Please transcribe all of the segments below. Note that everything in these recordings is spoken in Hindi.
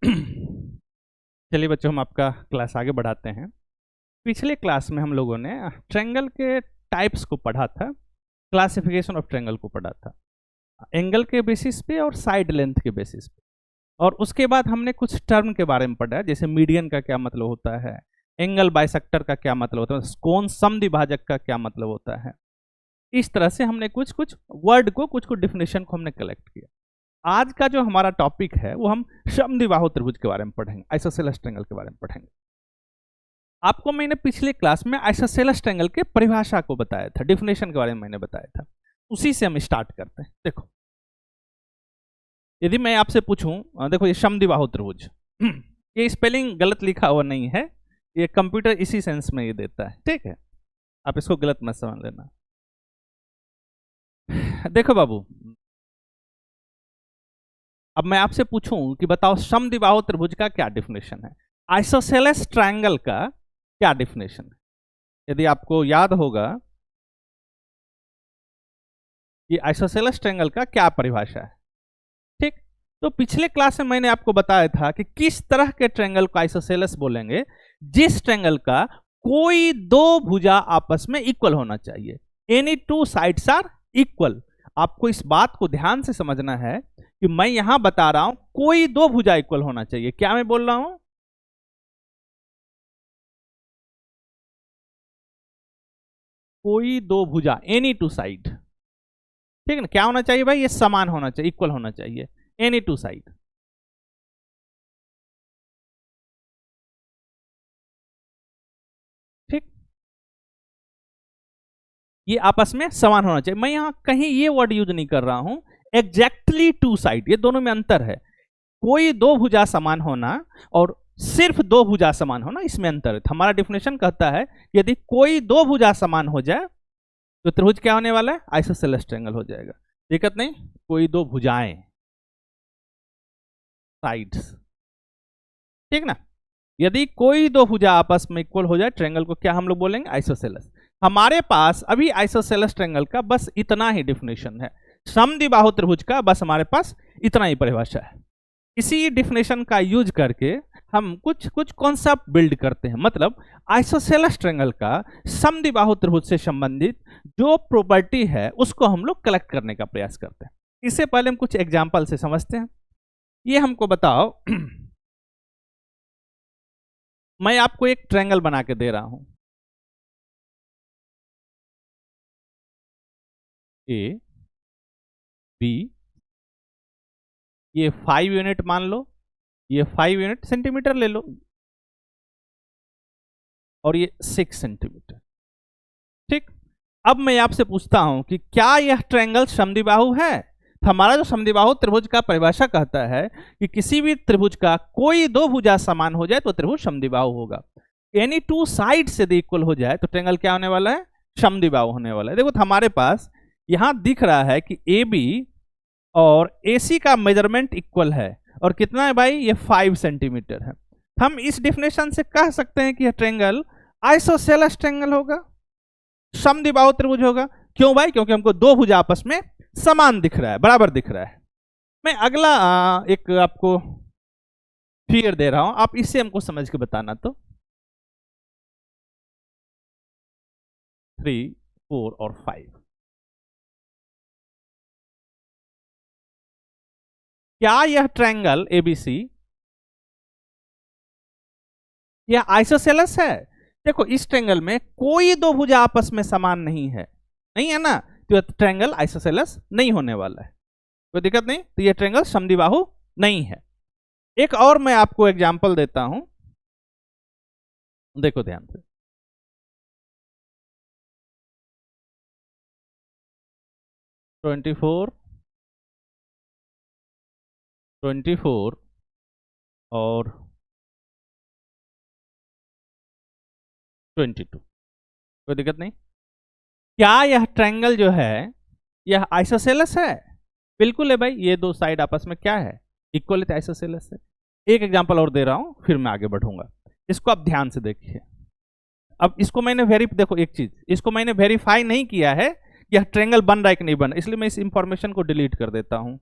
चलिए बच्चों, हम आपका क्लास आगे बढ़ाते हैं। पिछले क्लास में हम लोगों ने ट्रायंगल के टाइप्स को पढ़ा था, क्लासिफिकेशन ऑफ ट्रायंगल को पढ़ा था, एंगल के बेसिस पे और साइड लेंथ के बेसिस पे। और उसके बाद हमने कुछ टर्म के बारे में पढ़ा, जैसे मीडियन का क्या मतलब होता है, एंगल बाइसेक्टर का क्या मतलब होता है, कोण समद्विभाजक का क्या मतलब होता है। इस तरह से हमने कुछ कुछ वर्ड को, कुछ कुछ डिफिनेशन को हमने कलेक्ट किया। आज का जो हमारा टॉपिक है वो हम समद्विबाहु त्रिभुज के बारे में पढ़ेंगे, आइसोसेलेस ट्रायंगल के बारे में पढ़ेंगे। आपको मैंने पिछले क्लास में आइसोसेलेस ट्रायंगल के परिभाषा को बताया था, डिफिनेशन के बारे में मैंने बताया था। उसी से हम स्टार्ट करते हैं। देखो, यदि मैं आपसे पूछूं, देखो ये समद्विबाहु त्रिभुज, ये स्पेलिंग गलत लिखा हुआ नहीं है, ये कंप्यूटर इसी सेंस में ये देता है, ठीक है, आप इसको गलत मत समझ लेना। देखो बाबू, अब मैं आपसे पूछूं कि बताओ समद्विबाहु त्रिभुज का क्या डिफिनेशन है, आइसोसेलेस ट्रायंगल का क्या डिफिनेशन है। यदि आपको याद होगा कि आइसोसेलेस ट्रायंगल का क्या परिभाषा है, ठीक, तो पिछले क्लास में मैंने आपको बताया था कि किस तरह के ट्रायंगल को आइसोसेलेस बोलेंगे, जिस ट्रायंगल का कोई दो भुजा आपस में इक्वल होना चाहिए, any two sides are equal. आपको इस बात को ध्यान से समझना है कि मैं यहां बता रहा हूं कोई दो भुजा इक्वल होना चाहिए। क्या मैं बोल रहा हूं? कोई दो भुजा, एनी टू साइड, ठीक है ना। क्या होना चाहिए भाई? ये समान होना चाहिए, इक्वल होना चाहिए, एनी टू साइड, ठीक, ये आपस में समान होना चाहिए। मैं यहां कहीं ये वर्ड यूज नहीं कर रहा हूं, एग्जैक्टली टू साइड, ये दोनों में अंतर है। कोई दो भुजा समान होना और सिर्फ दो भुजा समान होना, इसमें अंतर है। हमारा डिफिनेशन कहता है यदि कोई दो भुजा समान हो जाए तो त्रिभुज क्या होने वाला है? आइसोसेलेस ट्रायंगल हो जाएगा। दिक्कत नहीं, कोई दो भुजाएं, साइड्स, ठीक ना। यदि कोई दो भुजा आपस में इक्वल हो जाए ट्रायंगल को क्या हम लोग बोलेंगे? आइसोसेलेस। हमारे पास अभी आइसोसेलेस ट्रायंगल का बस इतना ही डिफिनेशन है, समद्विबाहु त्रिभुज का बस हमारे पास इतना ही परिभाषा है। इसी डिफिनेशन का यूज करके हम कुछ कुछ कॉन्सेप्ट बिल्ड करते हैं। मतलब आइसोसेलेस ट्रायंगल का समद्विबाहु त्रिभुज से संबंधित जो प्रॉपर्टी है उसको हम लोग कलेक्ट करने का प्रयास करते हैं। इससे पहले हम कुछ एग्जांपल से समझते हैं। ये हमको बताओ, मैं आपको एक ट्रायंगल बना के दे रहा हूं, ए बी, ये 5 यूनिट मान लो, ये 5 यूनिट सेंटीमीटर ले लो, और ये 6 सेंटीमीटर, ठीक। अब मैं आपसे पूछता हूं कि क्या यह ट्रायंगल समद्विबाहु है? तो हमारा जो समद्विबाहु त्रिभुज का परिभाषा कहता है कि किसी भी त्रिभुज का कोई दो भुजा समान हो जाए तो त्रिभुज समद्विबाहु होगा। एनी टू साइड से यदि इक्वल हो जाए तो ट्रायंगल क्या होने वाला है? समद्विबाहु होने वाला है। देखो, तो हमारे पास यहां दिख रहा है कि ए बी और AC का मेजरमेंट इक्वल है, और कितना है भाई? ये 5 सेंटीमीटर है। हम इस डिफिनेशन से कह सकते हैं कि यह ट्रायंगल आइसोसेलेस ट्रायंगल होगा, समद्विबाहु त्रिभुज होगा। क्यों भाई? क्योंकि हमको दो भुजा आपस में समान दिख रहा है, बराबर दिख रहा है। मैं अगला एक आपको फिगर दे रहा हूं, आप इससे हमको समझ के बताना। तो 3, 4 और 5, क्या यह ट्रायंगल ABC यह आइसोसेलेस है? देखो, इस ट्रायंगल में कोई दो भुजा आपस में समान नहीं है, नहीं है ना, तो यह ट्रायंगल आइसोसेलेस नहीं होने वाला है, कोई दिक्कत नहीं। तो यह ट्रायंगल समद्विबाहु नहीं है। एक और मैं आपको एग्जांपल देता हूं, देखो ध्यान से। ट्वेंटी फोर और 22, कोई दिक्कत नहीं। क्या यह ट्रायंगल जो है यह आइसोसेलेस है? बिल्कुल है भाई, ये दो साइड आपस में क्या है? इक्वल है, आइसोसेलेस है। एक एग्जांपल और दे रहा हूं, फिर मैं आगे बढ़ूंगा। इसको आप ध्यान से देखिए। अब इसको मैंने देखो एक चीज, इसको मैंने वेरीफाई नहीं किया है कि यह ट्रायंगल बन रहा है कि नहीं बन रहा, इसलिए मैं इस इंफॉर्मेशन को डिलीट कर देता हूं।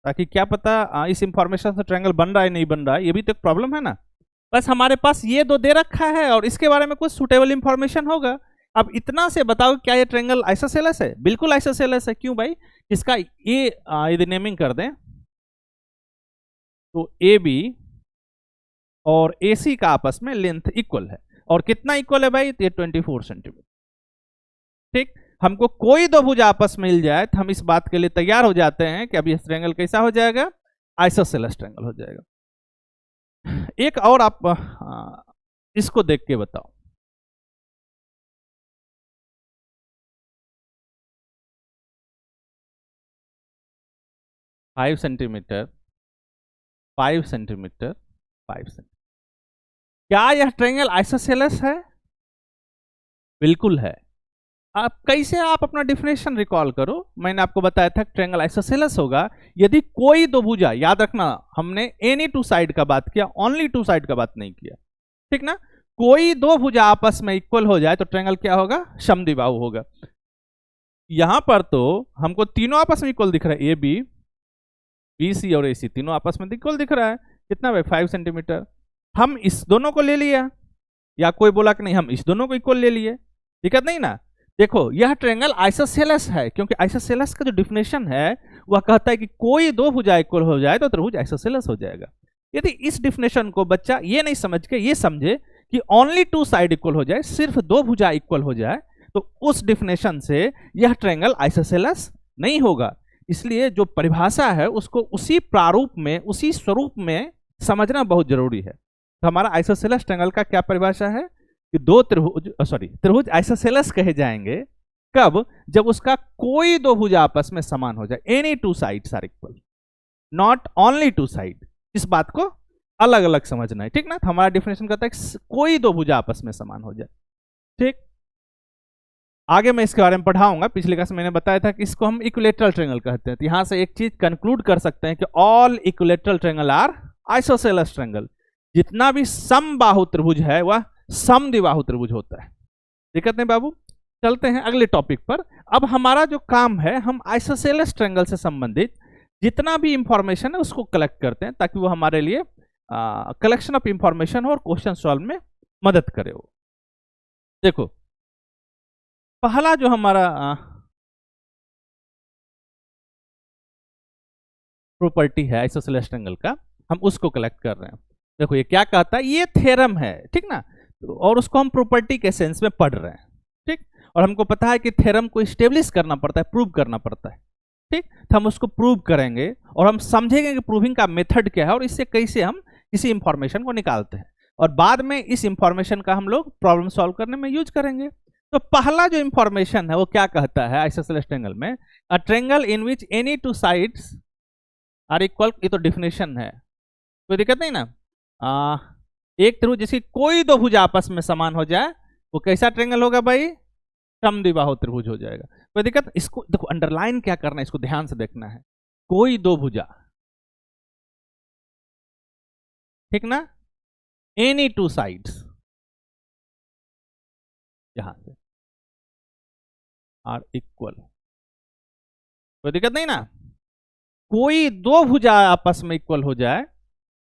ताकि क्या पता इस इंफॉर्मेशन से ट्रायंगल बन रहा है नहीं बन रहा है, ये भी तो एक प्रॉब्लम है ना। बस हमारे पास ये दो दे रखा है और इसके बारे में कुछ सुटेबल इंफॉर्मेशन होगा। अब इतना से बताओ क्या ये ट्रायंगल आइसोसेलेस है? बिल्कुल आइसोसेलेस है। क्यों भाई? इसका ये यदि नेमिंग कर दें तो ए बी और ए सी का आपस में लेंथ इक्वल है। और कितना इक्वल है भाई? तो ये 24 सेंटीमीटर। ठीक, हमको कोई दो भुजा आपस में मिल जाए तो हम इस बात के लिए तैयार हो जाते हैं कि अब ये ट्रायंगल कैसा हो जाएगा? आइसोसेलेस ट्रायंगल हो जाएगा। एक और आप इसको देख के बताओ। फाइव सेंटीमीटर 5 सेंटीमीटर 5 सेंटीमीटर, क्या यह ट्रायंगल आइसोसेलेस है? बिल्कुल है। आप कैसे? आप अपना डिफिनेशन रिकॉल करो। मैंने आपको बताया था ट्रायंगल आइसोसेलेस होगा यदि कोई दो भुजा, याद रखना हमने एनी टू साइड का बात किया, ओनली टू साइड का बात नहीं किया, ठीक ना। कोई दो भुजा आपस में इक्वल हो जाए तो ट्रायंगल क्या होगा? समद्विबाहु होगा। यहां पर तो हमको तीनों आपस में इक्वल दिख रहा है, ए बी, बी सी और ए सी तीनों आपस में इक्वल दिख रहा है। कितना भाई? 5 सेंटीमीटर। हम इस दोनों को ले लिया, या कोई बोला कि नहीं हम इस दोनों को इक्वल ले लिए, दिक्कत नहीं ना। देखो यह ट्रायंगल आइसोसेलेस है क्योंकि आइसोसेलेस का जो डिफिनेशन है वह कहता है कि कोई दो भुजा इक्वल हो जाए तो त्रिभुज आइसोसेलेस हो जाएगा। यदि इस डिफिनेशन को बच्चा ये नहीं समझ के ये समझे कि ओनली टू साइड इक्वल हो जाए, सिर्फ दो भुजा इक्वल हो जाए, तो उस डिफिनेशन से यह ट्रायंगल आइसोसेलेस नहीं होगा। इसलिए जो परिभाषा है उसको उसी प्रारूप में, उसी स्वरूप में समझना बहुत जरूरी है। तो हमारा आइसोसेलेस ट्रायंगल का क्या परिभाषा है कि दो त्रिभुज आइसोसेलेस कहे जाएंगे कब? जब उसका कोई दो भुजा आपस में समान हो जाए। Any two sides are equal, not only two side. इस बात को अलग अलग समझना है, ठीक ना। तो हमारा डिफिनेशन कहता है कोई दो भुजा आपस में समान हो जाए। ठीक, आगे मैं इसके बारे में पढ़ाऊंगा। पिछले क्लास में मैंने बताया था कि इसको हम इक्विलेटरल ट्रायंगल कहते हैं। तो यहां से एक चीज कंक्लूड कर सकते हैं कि all equilateral triangle are isosceles triangle. जितना भी समबाहु त्रिभुज है वह समद्विबाहु त्रिभुज होता है। दिक्कत नहीं बाबू। चलते हैं अगले टॉपिक पर। अब हमारा जो काम है, हम आइसोसेलेस ट्रायंगल से संबंधित जितना भी इंफॉर्मेशन है उसको कलेक्ट करते हैं ताकि वो हमारे लिए कलेक्शन ऑफ इंफॉर्मेशन हो और क्वेश्चन सॉल्व में मदद करे हो। देखो पहला जो हमारा प्रॉपर्टी है आइसोसेलेस ट्रायंगल का, हम उसको कलेक्ट कर रहे हैं। देखो ये क्या कहता है, ये थ्योरम है, ठीक ना, और उसको हम प्रॉपर्टी के सेंस में पढ़ रहे हैं। ठीक, और हमको पता है कि थ्योरम को एस्टेब्लिश करना पड़ता है, प्रूव करना पड़ता है। ठीक, तो हम उसको प्रूव करेंगे और हम समझेंगे कि प्रूविंग का मेथड क्या है और इससे कैसे हम किसी इंफॉर्मेशन को निकालते हैं, और बाद में इस इंफॉर्मेशन का हम लोग प्रॉब्लम सॉल्व करने में यूज करेंगे। तो पहला जो इंफॉर्मेशन है वो क्या कहता है आइसोसेलेस ट्रायंगल में, a triangle in which any two sides are equal. ये तो डिफिनेशन है, कोई दिक्कत नहीं ना। एक त्रिभुज जिसकी कोई दो भुजा आपस में समान हो जाए वो कैसा ट्रायंगल होगा भाई? समद्विबाहु त्रिभुज हो जाएगा। कोई दिक्कत? इसको देखो अंडरलाइन क्या करना है, इसको ध्यान से देखना है। कोई दो भुजा, ठीक ना, एनी टू साइड्स यहां से आर इक्वल। कोई दिक्कत नहीं ना। कोई दो भुजा आपस में इक्वल हो जाए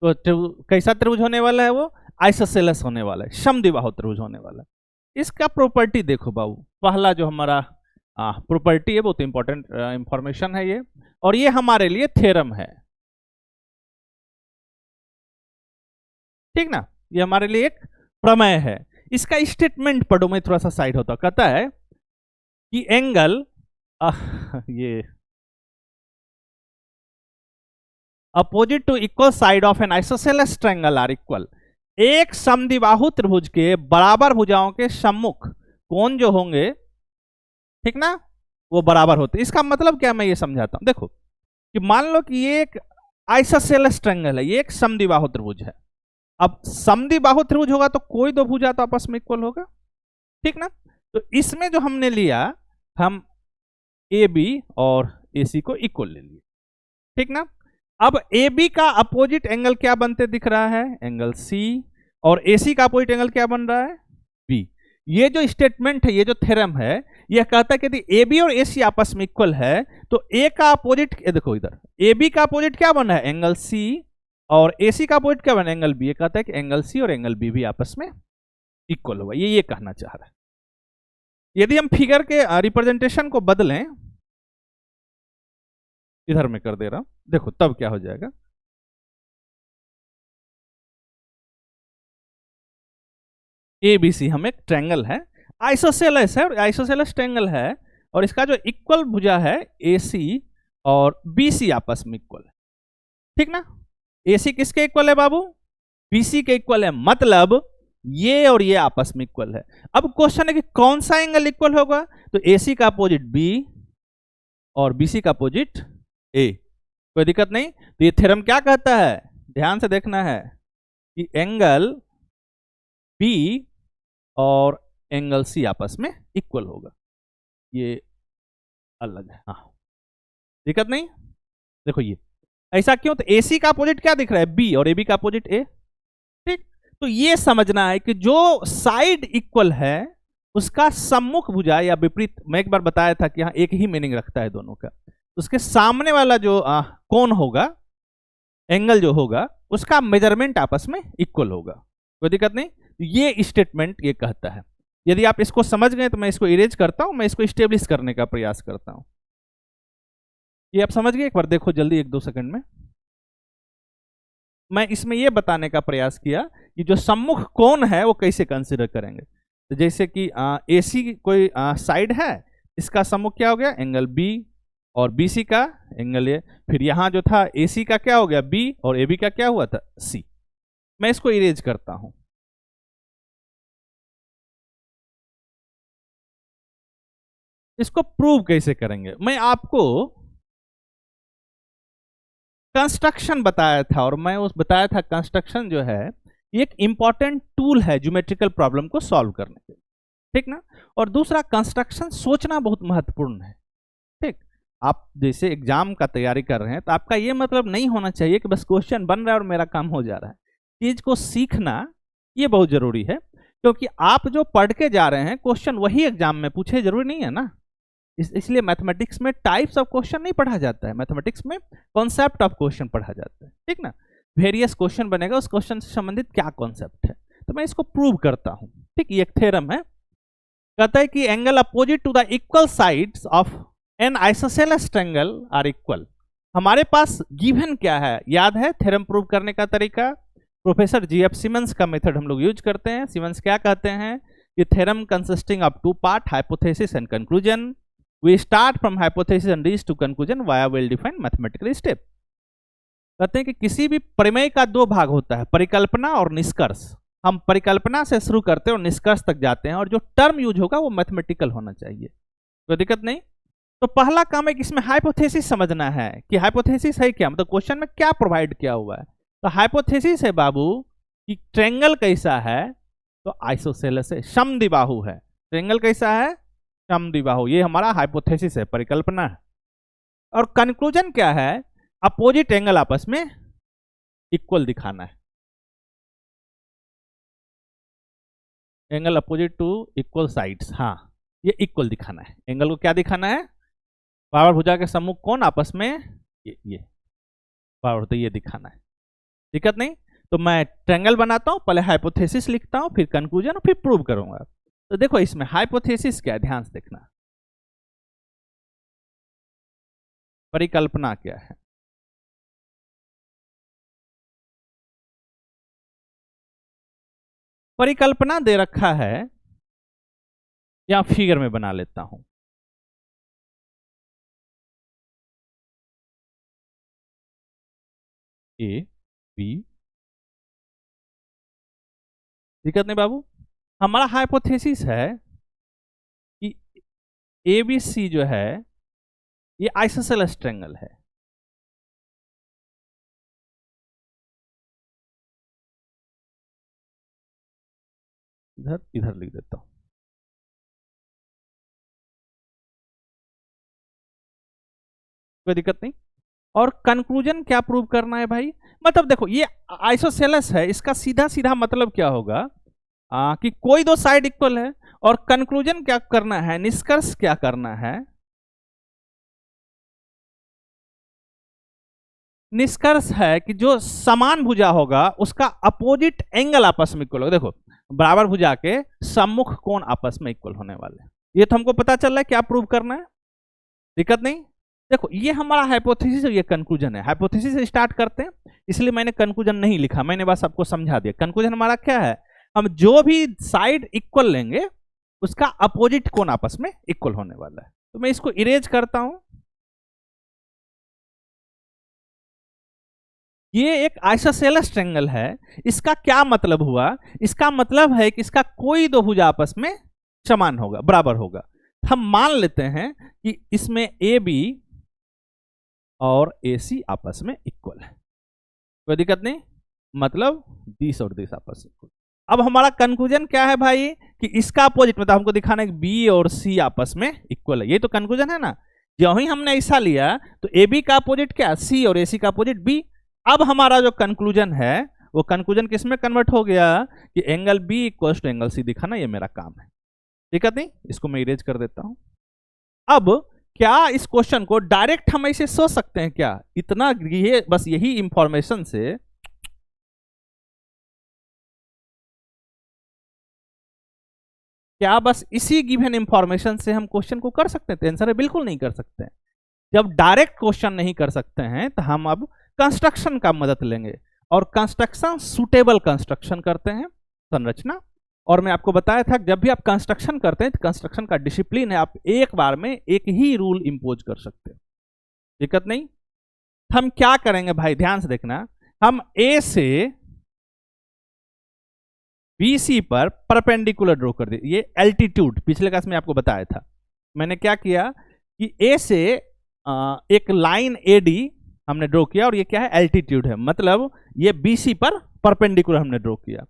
तो कैसा त्रिभुज होने वाला है? वो आइसोसेलेस होने वाला है, समद्विबाहु त्रिभुज होने वाला है। इसका प्रॉपर्टी देखो बाबू, पहला जो हमारा प्रॉपर्टी है बहुत इंपॉर्टेंट इंफॉर्मेशन है ये, और ये हमारे लिए थ्योरम है, ठीक ना। ये हमारे लिए एक प्रमेय है। इसका स्टेटमेंट पढ़ो, मैं थोड़ा सा साइड होता, कहता है कि एंगल ये opposite to equal side of an isosceles triangle are equal. एक समद्विबाहु त्रिभुज के बराबर भुजाओं के सम्मुख कोण जो होंगे, ठीक ना, वो बराबर होते। इसका मतलब क्या, मैं ये समझाता हूं। देखो कि मान लो कि ये एक आइसोसेलेस ट्रायंगल है, ये एक समद्विबाहु त्रिभुज है। अब समद्विबाहु त्रिभुज होगा तो कोई दो भुजा तो आपस में इक्वल होगा, ठीक ना। तो इसमें जो हमने लिया, हम ए बी और ए सी को इक्वल ले लिए, ठीक ना। अब ए बी का अपोजिट एंगल क्या बनते दिख रहा है? Angle C. और ए सी का अपोजिट एंगल क्या बन रहा है? बी। ये जो स्टेटमेंट है, ये जो थ्योरम है, यह कहता है कि यदि ए बी और ए सी आपस में इक्वल है तो ए का अपोजिट, देखो इधर ए बी का अपोजिट क्या बना है, एंगल सी, और ए सी का अपोजिट क्या बना है, एंगल बी। ये कहता है कि एंगल सी और एंगल बी भी आपस में इक्वल होगा, ये कहना चाह रहा है। यदि हम फिगर के रिप्रेजेंटेशन को बदलें, इधर में कर दे रहा हूं, देखो तब क्या हो जाएगा। ए बी सी हम एक ट्रायंगल है, आइसोसेलेस है, और आइसोसेलेस ट्रायंगल है, और इसका जो इक्वल भुजा है ए सी और बी सी आपस में इक्वल है, ठीक ना। ए सी किसके इक्वल है बाबू, बी सी के इक्वल है, मतलब ये और ये आपस में इक्वल है। अब क्वेश्चन है कि कौन सा एंगल इक्वल होगा, तो ए सी का अपोजिट बी और बी सी का अपोजिट ए, कोई दिक्कत नहीं। तो ये थ्योरम क्या कहता है, ध्यान से देखना है कि एंगल बी और एंगल सी आपस में इक्वल होगा, ये अलग है, हाँ दिक्कत नहीं। देखो ये ऐसा क्यों, तो AC का अपोजिट क्या दिख रहा है, B, और AB का अपोजिट A, ठीक। तो ये समझना है कि जो साइड इक्वल है उसका सम्मुख भुजा या विपरीत, मैं एक बार बताया था कि यहाँ एक ही मीनिंग रखता है दोनों का, उसके सामने वाला जो कोण होगा, एंगल जो होगा, उसका मेजरमेंट आपस में इक्वल होगा, कोई दिक्कत नहीं। ये स्टेटमेंट ये कहता है। यदि आप इसको समझ गए तो मैं इसको इरेज करता हूं, मैं इसको स्टेब्लिश करने का प्रयास करता हूं। ये आप समझ गए, एक बार देखो जल्दी 1-2 सेकंड में। मैं इसमें यह बताने का प्रयास किया कि जो सम्मुख कोण है वो कैसे कंसीडर करेंगे। तो जैसे कि AC कोई साइड है, इसका सम्मुख क्या हो गया, एंगल B, और BC का एंगल A, फिर यहां जो था AC का क्या हो गया B, और AB का क्या हुआ था C। मैं इसको इरेज करता हूं। इसको प्रूव कैसे करेंगे, मैं आपको कंस्ट्रक्शन बताया था, और मैं उस बताया था कंस्ट्रक्शन जो है एक इंपॉर्टेंट टूल है ज्योमेट्रिकल प्रॉब्लम को सॉल्व करने के, ठीक ना। और दूसरा, कंस्ट्रक्शन सोचना बहुत महत्वपूर्ण है, ठीक। आप जैसे एग्जाम का तैयारी कर रहे हैं तो आपका ये मतलब नहीं होना चाहिए कि बस क्वेश्चन बन रहा है और मेरा काम हो जा रहा है। चीज को सीखना ये बहुत जरूरी है, क्योंकि आप जो पढ़ के जा रहे हैं क्वेश्चन वही एग्जाम में पूछे जरूरी नहीं है ना। इसलिए मैथमेटिक्स में टाइप्स ऑफ क्वेश्चन नहीं पढ़ा जाता है, मैथमेटिक्स में कॉन्सेप्ट ऑफ क्वेश्चन पढ़ा जाता है, ठीक ना। वेरियस क्वेश्चन बनेगा, उस क्वेश्चन से संबंधित क्या कॉन्सेप्ट है, तो मैं इसको प्रूव करता हूं, ठीक। ये एक थ्योरम है, कहता है कि angle opposite to the equal sides of an isosceles triangle are equal. हमारे पास गिवन क्या है, याद है थ्योरम प्रूव करने का तरीका, प्रोफेसर GF सिमंस का मेथड हम लोग यूज करते हैं। सिमंस क्या कहते हैं कि theorem consisting of 2 part, hypothesis and conclusion. We start from hypothesis and reach to conclusion via well-defined mathematical step। कहते हैं कि किसी भी प्रमेय का 2 भाग होता है, परिकल्पना और निष्कर्ष। हम परिकल्पना से शुरू करते हैं और निष्कर्ष तक जाते हैं, और जो टर्म यूज होगा वो मैथमेटिकल होना चाहिए, कोई दिक्कत नहीं। तो पहला काम है कि इसमें हाइपोथेसिस समझना है कि हाइपोथेसिस है क्या, मतलब क्वेश्चन में क्या प्रोवाइड किया हुआ है। तो हाइपोथेसिस है बाबू कि ट्रायंगल कैसा है, तो आइसोसेलेस है, समद्विबाहु है। ट्रायंगल कैसा है, समद्विबाहु, ये हमारा हाइपोथेसिस है, परिकल्पना है। और कंक्लूजन क्या है, अपोजिट एंगल आपस में इक्वल दिखाना है, angle opposite to equal sides, हाँ ये इक्वल दिखाना है। एंगल को क्या दिखाना है, बराबर भुजा के सम्मुख कोण आपस में ये बराबर, तो ये दिखाना है, दिक्कत नहीं। तो मैं ट्रायंगल बनाता हूं, पहले हाइपोथेसिस लिखता हूं, फिर कंक्लूजन, और फिर प्रूव करूंगा। तो देखो इसमें हाइपोथेसिस क्या है, ध्यान से देखना, परिकल्पना क्या है। परिकल्पना दे रखा है, या फिगर में बना लेता हूं, A B, दिक्कत नहीं बाबू। हमारा हाइपोथेसिस है कि ABC जो है ये आइसोसेलेस ट्रायंगल है। इधर लिख देता हूं, कोई दिक्कत नहीं। और कंक्लूजन क्या प्रूव करना है भाई, मतलब देखो ये आइसोसेलेस है, इसका सीधा सीधा मतलब क्या होगा कि कोई 2 साइड इक्वल है, और कंक्लूजन क्या करना है, निष्कर्ष क्या करना है, निष्कर्ष है कि जो समान भुजा होगा उसका अपोजिट एंगल आपस में इक्वल होगा। देखो बराबर भुजा के सम्मुख कोण आपस में इक्वल होने वाले, ये तो हमको पता चल रहा है, क्या प्रूव करना है, दिक्कत नहीं। देखो ये हमारा हाइपोथेसिस और ये कंक्लूजन है। हाइपोथेसिस से स्टार्ट करते हैं, इसलिए मैंने कंक्लूजन नहीं लिखा, मैंने बस आपको समझा दिया। कंक्लूजन हमारा क्या है, हम जो भी साइड इक्वल लेंगे उसका अपोजिट कोण आपस में इक्वल होने वाला है। तो मैं इसको इरेज करता हूं। ये एक आइसोसेलेस ट्रायंगल है। इसका क्या मतलब हुआ, इसका मतलब है कि इसका कोई दो भुजा आपस में समान होगा, बराबर होगा। हम मान लेते हैं कि इसमें ए बी और ए सी आपस में इक्वल है, कोई दिक्कत नहीं, मतलब 20 और 20 आपस में इक्वल। अब हमारा कंक्लूजन क्या है भाई, कि इसका अपोजिट मतलब हमको दिखाना है कि बी और सी आपस में इक्वल है, ये तो कंक्लूजन है ना। जो ही हमने ऐसा लिया तो ए बी का अपोजिट क्या, सी, और ए सी का अपोजिट बी। अब हमारा जो कंक्लूजन है वो कंक्लूजन किस में कन्वर्ट हो गया, कि angle B equal to angle C दिखाना, ये मेरा काम है, दिक्कत नहीं। इसको मैं इरेज कर देता हूं। अब क्या इस क्वेश्चन को डायरेक्ट हम ऐसे सोच सकते हैं क्या, इतना ये बस यही इंफॉर्मेशन से क्या बस इसी गिवन इंफॉर्मेशन से हम क्वेश्चन को कर सकते हैं? तो आंसर है बिल्कुल नहीं कर सकते हैं। जब डायरेक्ट क्वेश्चन नहीं कर सकते हैं तो हम अब कंस्ट्रक्शन का मदद लेंगे, और कंस्ट्रक्शन सुटेबल कंस्ट्रक्शन करते हैं, संरचना। और मैं आपको बताया था जब भी आप कंस्ट्रक्शन करते हैं तो कंस्ट्रक्शन का डिसिप्लिन है, आप एक बार में एक ही रूल इंपोज कर सकते हैं, दिक्कत नहीं। हम क्या करेंगे भाई, ध्यान से देखना, हम ए से बी सी पर परपेंडिकुलर ड्रॉ कर दिए, ये एल्टीट्यूड पिछले क्लास में आपको बताया था। मैंने क्या किया कि ए से एक लाइन ए डी हमने ड्रॉ किया, और ये क्या है, एल्टीट्यूड है, मतलब ये बी सी पर परपेंडिकुलर हमने ड्रॉ किया।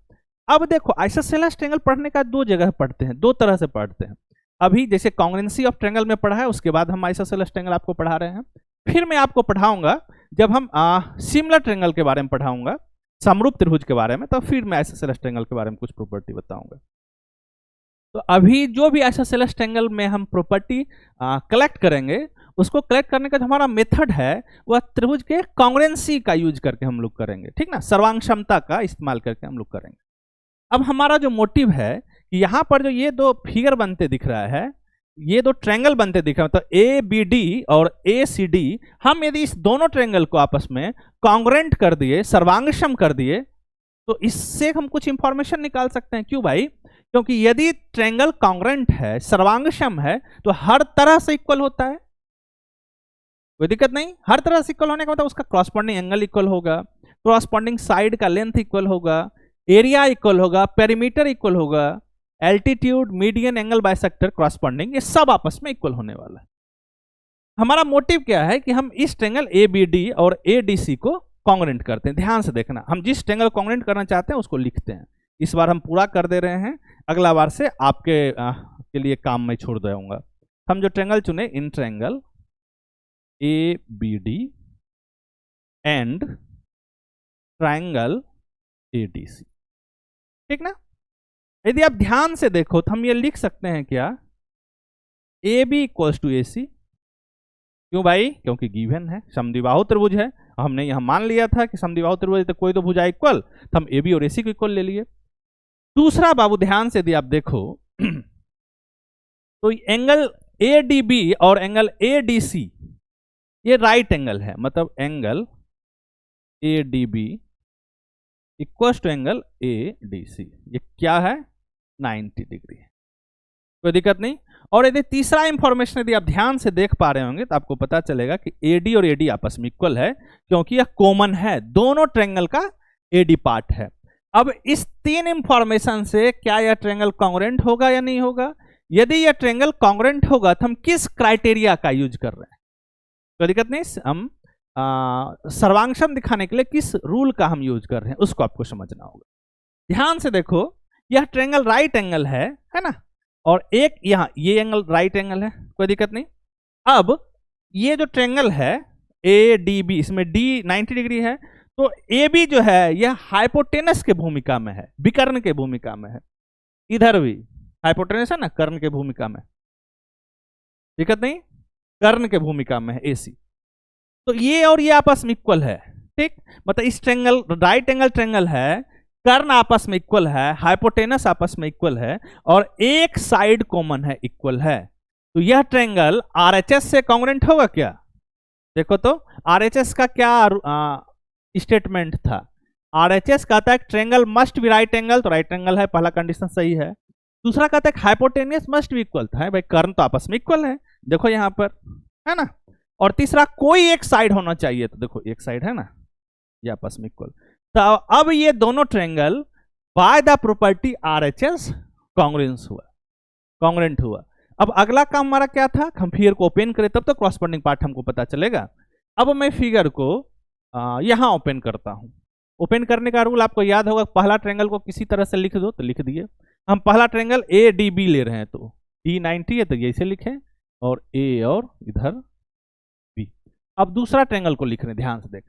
अब देखो आइसोसेलेस ट्रायंगल पढ़ने का दो जगह पढ़ते हैं, दो तरह से पढ़ते हैं। अभी जैसे कांग्रुएंसी ऑफ ट्रायंगल में पढ़ा है, उसके बाद हम आइसोसेलेस ट्रायंगल आपको पढ़ा रहे हैं। फिर मैं आपको पढ़ाऊंगा जब हम सिमिलर ट्रायंगल के बारे में पढ़ाऊंगा, समरूप त्रिभुज के बारे में, तो फिर मैं आइसोसेलेस ट्रायंगल के बारे में कुछ प्रॉपर्टी बताऊंगा। तो अभी जो भी आइसोसेलेस ट्रायंगल में हम प्रॉपर्टी कलेक्ट करेंगे, उसको कलेक्ट करने का जो हमारा मेथड है वह त्रिभुज के कांग्रुएंसी का यूज करके हम लोग करेंगे, ठीक ना, सर्वांग क्षमता का इस्तेमाल करके हम लोग करेंगे। अब हमारा जो मोटिव है कि यहाँ पर जो ये दो फिगर बनते दिख रहा है, ये दो ट्रायंगल बनते दिख रहा है, मतलब ए बी डी और ए सी डी, हम यदि इस दोनों ट्रायंगल को आपस में कांग्रुएंट कर दिए, सर्वांगसम कर दिए, तो इससे हम कुछ इंफॉर्मेशन निकाल सकते हैं। क्यों भाई, क्योंकि यदि ट्रायंगल कांग्रुएंट है, सर्वांगसम है, तो हर तरह से इक्वल होता है, कोई दिक्कत नहीं। हर तरह से इक्वल होने का मतलब उसका क्रॉसपॉन्डिंग एंगल इक्वल होगा, क्रॉसपॉन्डिंग साइड का लेंथ इक्वल होगा, एरिया इक्वल होगा, पेरीमीटर इक्वल होगा, altitude, median, angle bisector, corresponding, ये सब आपस में इक्वल होने वाला है। हमारा मोटिव क्या है कि हम इस ट्रायंगल ए बी डी और ए डी सी को कांग्रुएंट करते हैं। ध्यान से देखना, हम जिस ट्रायंगल कांग्रुएंट करना चाहते हैं उसको लिखते हैं। इस बार हम पूरा कर दे रहे हैं, अगला बार से आपके के लिए काम मैं छोड़ दूंगा। हम जो ट्रायंगल चुने, in triangle A B D and triangle A D C, ठीक ना। यदि आप ध्यान से देखो तो हम ये लिख सकते हैं क्या, ए बी इक्वल्स टू ए सी। क्यों भाई, क्योंकि गिवन है, समद्विबाहु त्रिभुज है। हमने यहां मान लिया था कि समद्विबाहु त्रिभुज तो कोई दो भुजा इक्वल, तो हम ए बी और ए सी को इक्वल ले लिए। दूसरा बाबू ध्यान से यदि आप देखो तो एंगल ए डी बी और एंगल ए डी सी ये राइट एंगल है, मतलब angle A D B equals to angle A D C, ये क्या है, 90 डिग्री है, कोई दिक्कत नहीं। और यदि तीसरा इंफॉर्मेशन यदि आप ध्यान से देख पा रहे होंगे तो आपको पता चलेगा कि एडी और एडी आपस में इक्वल है, क्योंकि यह कॉमन है, दोनों ट्रायंगल का एडी पार्ट है। अब इस तीन इंफॉर्मेशन से क्या यह ट्रायंगल कांग्रुएंट होगा या नहीं होगा? यदि यह ट्रायंगल कांग्रुएंट होगा तो हम किस क्राइटेरिया का यूज कर रहे हैं, कोई दिक्कत नहीं। हम सर्वांगसम दिखाने के लिए किस रूल का हम यूज कर रहे हैं उसको आपको समझना होगा। ध्यान से देखो, यह ट्रायंगल राइट एंगल है ना, और एक यहाँ ये एंगल राइट एंगल है, कोई दिक्कत नहीं। अब ये जो ट्रायंगल है ए डी बी, इसमें डी 90 डिग्री है, तो ए बी जो है यह हाइपोटेनस के भूमिका में है, विकर्ण के भूमिका में है। इधर भी हाइपोटेनस है ना, कर्ण के भूमिका में, दिक्कत नहीं, कर्ण के भूमिका में है AC। तो ये और ये आपस में इक्वल है, ठीक, मतलब इस ट्रेंगल, राइट एंगल ट्रेंगल है, कर्ण आपस में इक्वल है, हाइपोटेनस आपस में इक्वल है, और एक साइड कॉमन है, इक्वल है। तो यह ट्रेंगल RHS से कॉन्ग्रुएंट होगा क्या? देखो तो RHS का क्या स्टेटमेंट था? RHS कहता है triangle must be right angle, तो राइट एंगल है, पहला कंडीशन सही है। दूसरा कहता है हाइपोटेनियस मस्ट बी इक्वल, था भाई कर्ण तो आपस में इक्वल है, देखो यहां पर है ना। और तीसरा कोई एक साइड होना चाहिए, तो देखो एक साइड है ना, ये आपस में इक्वल। तो अब ये दोनों triangle by the property RHS congruence हुआ, कॉन्ग्रुएंट हुआ। अब अगला काम हमारा क्या था, हम फिगर को ओपन करें तब तो क्रॉसपोंडिंग पार्ट हमको पता चलेगा। अब मैं फिगर को यहां ओपन करता हूं। ओपन करने का रूल आपको याद होगा, पहला ट्रेंगल को किसी तरह से लिख दो, तो लिख दिए। हम पहला ट्रेंगल ADB ले रहे हैं, तो D90 है तो ऐसे लिखें, और A और इधर B। अब दूसरा ट्रेंगल को लिख रहे हैं, ध्यान से देख,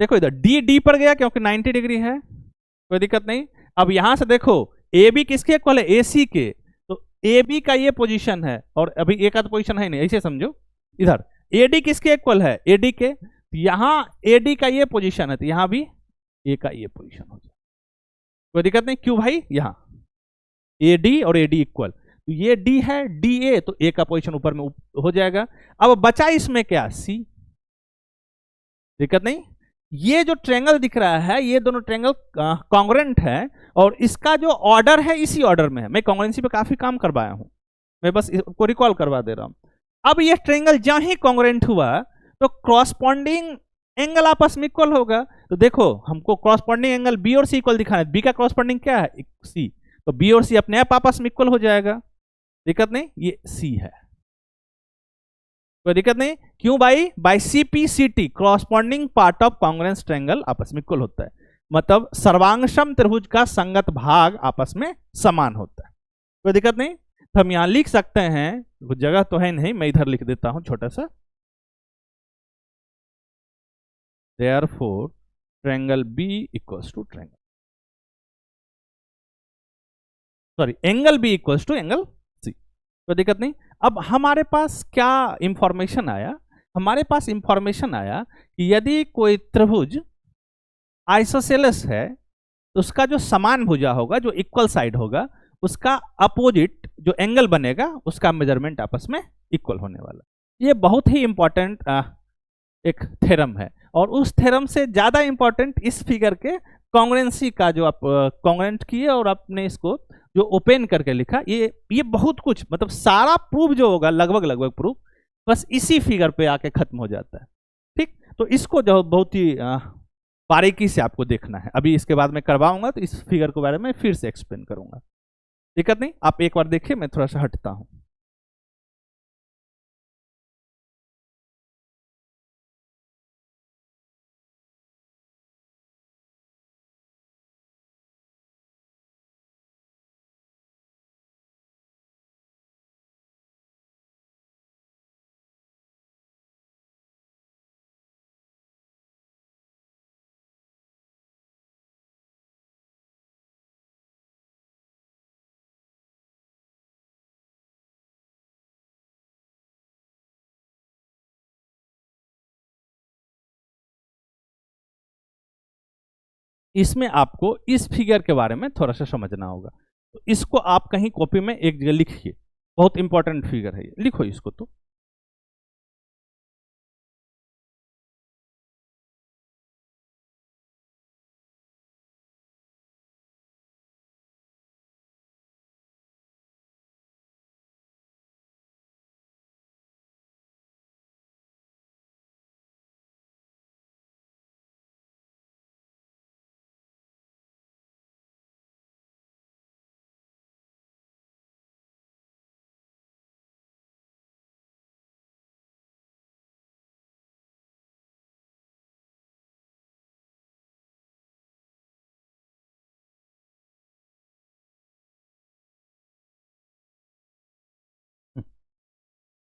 देखो इधर D पर गया क्योंकि 90 डिग्री है, कोई दिक्कत नहीं। अब यहां से देखो AB किसके इक्वल है, AC के, तो AB का ये पोजीशन है, और अभी एक आध पोजीशन है नहीं, ऐसे समझो। इधर AD किसके इक्वल है, AD के, यहां AD का ये पोजीशन है, तो यहां भी A का ये पोजीशन हो जाए, कोई दिक्कत नहीं। क्यों भाई, यहां AD और AD इक्वल, तो ये D है, DA, तो A का पोजीशन ऊपर में हो जाएगा। अब बचा इसमें क्या, C, दिक्कत नहीं। ये जो ट्रेंगल दिख रहा है, ये दोनों ट्रेंगल कॉन्ग्रुएंट है, और इसका जो ऑर्डर है इसी ऑर्डर में है। मैं कॉन्ग्रुएंसी पे काफी काम करवाया हूं, मैं बस इसको रिकॉल करवा दे रहा हूं। अब ये ट्रेंगल जहां ही कॉन्ग्रुएंट हुआ, तो क्रॉसपॉन्डिंग एंगल आपस में इक्वल होगा। तो देखो हमको क्रॉसपॉन्डिंग एंगल B और C इक्वल दिखाना है, B का क्रॉसपॉन्डिंग क्या है, C, तो B और C अपने आप आपस में इक्वल हो जाएगा, दिक्कत नहीं, ये C है, कोई दिक्कत नहीं। क्यों भाई, by CPCT corresponding part of congruence triangle आपस में इक्वल होता है, मतलब सर्वांगसम त्रिभुज का संगत भाग आपस में समान होता है, कोई दिक्कत नहीं। तो हम यहां लिख सकते हैं, कुछ जगह तो है नहीं, मैं इधर लिख देता हूं छोटा सा, therefore triangle B equals to triangle, sorry angle B equals to angle C, कोई दिक्कत नहीं। अब हमारे पास क्या इंफॉर्मेशन आया, हमारे पास इंफॉर्मेशन आया कि यदि कोई त्रिभुज आइसोसेलेस है, तो उसका जो समान भुजा होगा, जो इक्वल साइड होगा, उसका अपोजिट जो एंगल बनेगा, उसका मेजरमेंट आपस में इक्वल होने वाला। ये बहुत ही इंपॉर्टेंट एक थ्योरम है, और उस थ्योरम से ज्यादा इंपॉर्टेंट इस फिगर के कॉन्ग्रुएंसी का जो आप कॉन्ग्रुएंट किए और आपने इसको जो ओपन करके लिखा, ये बहुत कुछ, मतलब सारा प्रूफ जो होगा, लगभग लगभग प्रूफ बस इसी फिगर पे आके खत्म हो जाता है, ठीक। तो इसको जो बहुत ही बारीकी से आपको देखना है, अभी इसके बाद मैं करवाऊंगा तो इस फिगर के बारे में फिर से एक्सप्लेन करूंगा, दिक्कत नहीं। आप एक बार देखिए, मैं थोड़ा सा हटता हूं। इसमें आपको इस फिगर के बारे में थोड़ा सा समझना होगा, तो इसको आप कहीं कॉपी में एक जगह लिखिए, बहुत इंपॉर्टेंट फिगर है ये, लिखो इसको। तो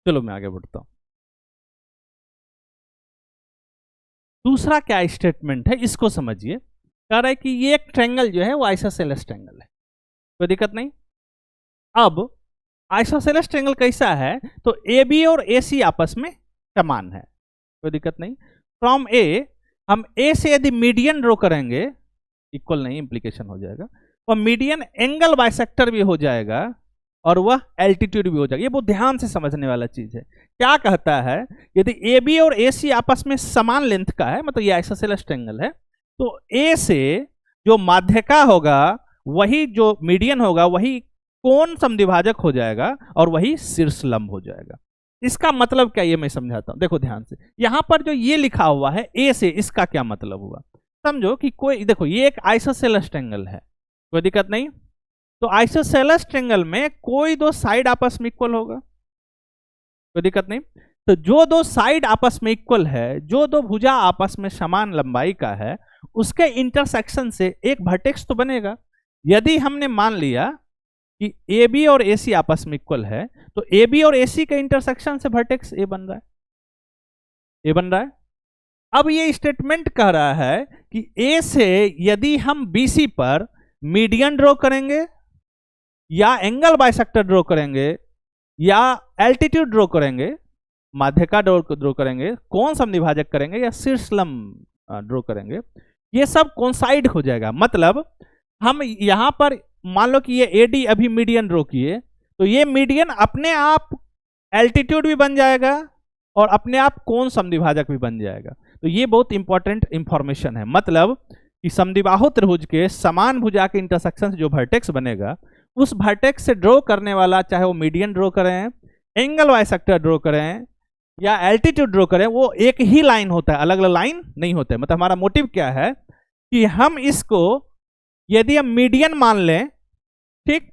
चलो मैं आगे बढ़ता हूं। दूसरा क्या स्टेटमेंट है, इसको समझिए। कह रहा है कि ये एक ट्रायंगल जो है वो आइसोसेलेस ट्रायंगल है, कोई दिक्कत नहीं। अब आइसोसेलेस ट्रायंगल कैसा है, तो ए बी और ए सी आपस में समान है, कोई दिक्कत नहीं। फ्रॉम ए, हम ए से यदि मीडियन ड्रॉ करेंगे, इक्वल नहीं इंप्लीकेशन हो जाएगा, और मीडियन एंगल बाइसेक्टर भी हो जाएगा और वह एल्टीट्यूड भी हो जाएगा। ये बहुत ध्यान से समझने वाला चीज है। क्या कहता है, यदि ए बी और ए सी आपस में समान लेंथ का है, मतलब ये आइसोसेलेस ट्रायंगल है, तो ए से जो माध्यिका होगा, वही जो मीडियन होगा, वही कोण समद्विभाजक हो जाएगा और वही शीर्ष लंब हो जाएगा। इसका मतलब क्या, ये मैं समझाता हूं, देखो ध्यान से। यहां पर जो ये लिखा हुआ है ए से, इसका क्या मतलब हुआ, समझो कि कोई, देखो ये एक आइसोसेलेस ट्रायंगल है, कोई दिक्कत नहीं। तो आइसोसेलेस ट्रायंगल में कोई दो साइड आपस में इक्वल होगा, कोई दिक्कत नहीं। तो जो दो साइड आपस में इक्वल है, जो दो भुजा आपस में समान लंबाई का है, उसके इंटरसेक्शन से एक वर्टेक्स तो बनेगा। यदि हमने मान लिया कि ए बी और ए सी आपस में इक्वल है, तो ए बी और ए सी के इंटरसेक्शन से वर्टेक्स ए बन रहा है, ए बन रहा है। अब ये स्टेटमेंट कह रहा है कि ए से यदि हम बी सी पर मीडियन ड्रॉ करेंगे, या एंगल बाइसेक्टर ड्रॉ करेंगे, या एल्टीट्यूड ड्रॉ करेंगे, माध्यिका ड्रॉ करेंगे, कोण समद्विभाजक करेंगे, या शीर्ष लंब ड्रॉ करेंगे, ये सब कोइंसाइड हो जाएगा। मतलब हम यहां पर मान लो कि ये एडी अभी मीडियन ड्रॉ किए, तो ये मीडियन अपने आप एल्टीट्यूड भी बन जाएगा और अपने आप कोण समद्विभाजक भी बन जाएगा। तो ये बहुत इंपॉर्टेंट इंफॉर्मेशन है। मतलब कि समद्विबाहु त्रिभुज के समान भुजा के इंटरसेक्शन से जो वर्टेक्स बनेगा, उस वर्टेक्स से ड्रॉ करने वाला, चाहे वो मीडियन ड्रॉ करें, एंगल बाइसेक्टर ड्रॉ करें, या एल्टीट्यूड ड्रॉ करें, वो एक ही लाइन होता है, अलग अलग लाइन नहीं होता है। मतलब हमारा मोटिव क्या है कि हम इसको यदि हम मीडियन मान लें, ठीक,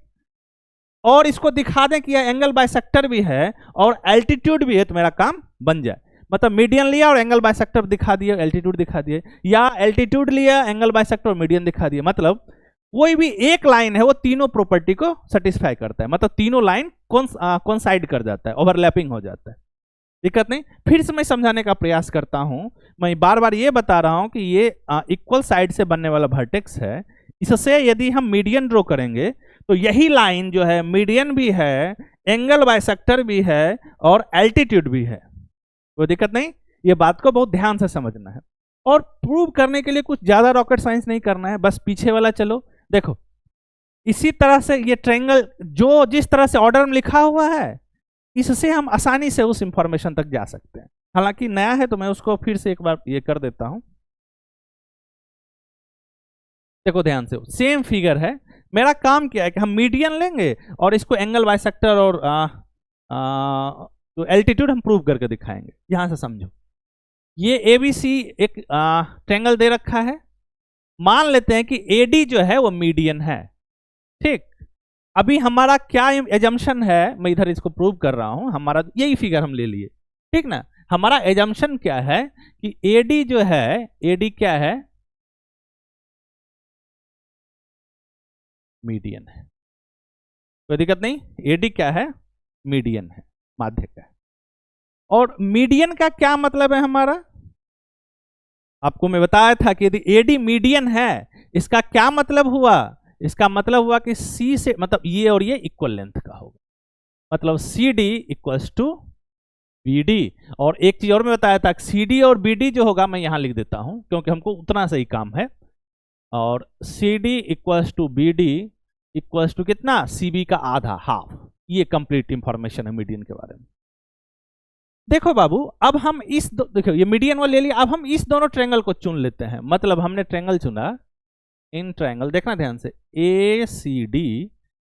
और इसको दिखा दें कि यह एंगल बाइसेक्टर भी है और एल्टीट्यूड भी है, तो मेरा काम बन जाए। मतलब मीडियन लिया और एंगल बाइसेक्टर दिखा दिए, एल्टीट्यूड दिखा दिए, या एल्टीट्यूड लिया, एंगल बाइसेक्टर और मीडियन दिखा दिए। मतलब कोई भी एक लाइन है, वो तीनों प्रॉपर्टी को सेटिस्फाई करता है। मतलब तीनों लाइन कोइंसाइड कर जाता है, ओवरलैपिंग हो जाता है, दिक्कत नहीं। फिर से मैं समझाने का प्रयास करता हूं। मैं बार बार ये बता रहा हूं कि ये इक्वल साइड से बनने वाला वर्टेक्स है। इससे यदि हम मीडियन ड्रॉ करेंगे, तो यही लाइन जो है मीडियन भी है, एंगल बाइसेक्टर भी है और एल्टीट्यूड भी है, कोई दिक्कत नहीं। ये बात को बहुत ध्यान से समझना है। और प्रूव करने के लिए कुछ ज्यादा रॉकेट साइंस नहीं करना है, बस पीछे वाला चलो। देखो इसी तरह से ये ट्रायंगल जो जिस तरह से ऑर्डर में लिखा हुआ है, इससे हम आसानी से उस इंफॉर्मेशन तक जा सकते हैं। हालांकि नया है तो मैं उसको फिर से एक बार ये कर देता हूं। देखो ध्यान से, सेम फिगर है। मेरा काम क्या है कि हम मीडियन लेंगे और इसको एंगल बाइसेक्टर और तो एल्टीट्यूड हम प्रूव करके दिखाएंगे। यहां से समझो, ये एबीसी एक ट्रायंगल दे रखा है। मान लेते हैं कि एडी जो है वो मीडियन है, ठीक। अभी हमारा क्या एजम्पशन है, मैं इधर इसको प्रूव कर रहा हूं। हमारा यही फिगर हम ले लिए, ठीक ना। हमारा एजम्पशन क्या है कि एडी जो है, एडी क्या है, मीडियन है, कोई दिक्कत नहीं। एडी क्या है, मीडियन है, माध्यिका है। और मीडियन का क्या मतलब है हमारा, आपको मैं बताया था कि यदि एडी मीडियन है, इसका क्या मतलब हुआ, इसका मतलब हुआ कि सी से, मतलब ये और ये इक्वल लेंथ का होगा, मतलब C D equals to B D. और एक चीज और मैं बताया था, सी डी और बी डी जो होगा, मैं यहां लिख देता हूं क्योंकि हमको उतना सही काम है। और C D equals to B D equals to कितना, सी बी का आधा, हाफ। ये कंप्लीट इंफॉर्मेशन है मीडियन के बारे में। देखो बाबू, अब हम देखो ये मीडियन वाला ले लिया, अब हम इस दोनों ट्रायंगल को चुन लेते हैं। मतलब हमने ट्रायंगल चुना, इन ट्रायंगल, देखना ध्यान से, A C D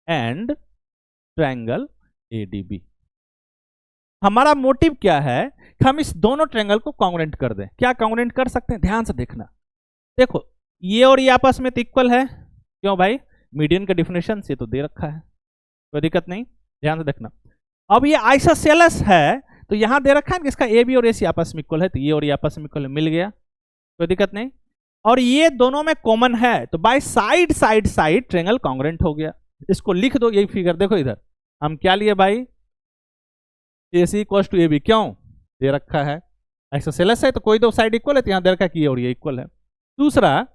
and triangle A D B. हमारा मोटिव क्या है कि हम इस दोनों ट्रायंगल को कॉन्ग्रुएंट कर दें। क्या कॉन्ग्रुएंट कर सकते हैं, ध्यान से देखना। देखो ये और ये आपस में तो इक्वल है, क्यों भाई, मीडियन का डिफिनेशन से तो दे रखा है, कोई दिक्कत नहीं, ध्यान से देखना। अब ये आइसोसेलेस है, तो यहां दे रखा है कि इसका ए बी और ए सी आपस में इक्वल है, तो ये और ये आपस में इक्वल है, मिल गया, कोई दिक्कत नहीं। और ये दोनों में कॉमन है, तो by side side side triangle congruent हो गया। इसको लिख दो, यही फिगर देखो इधर हम क्या लिए भाई, ए C equal to A B, क्यों दे रखा है, आइसोसेलेस है तो कोई दो साइड इक्वल है, तो यहां दे रखा है कि ये और ये इक्वल है। दूसरा,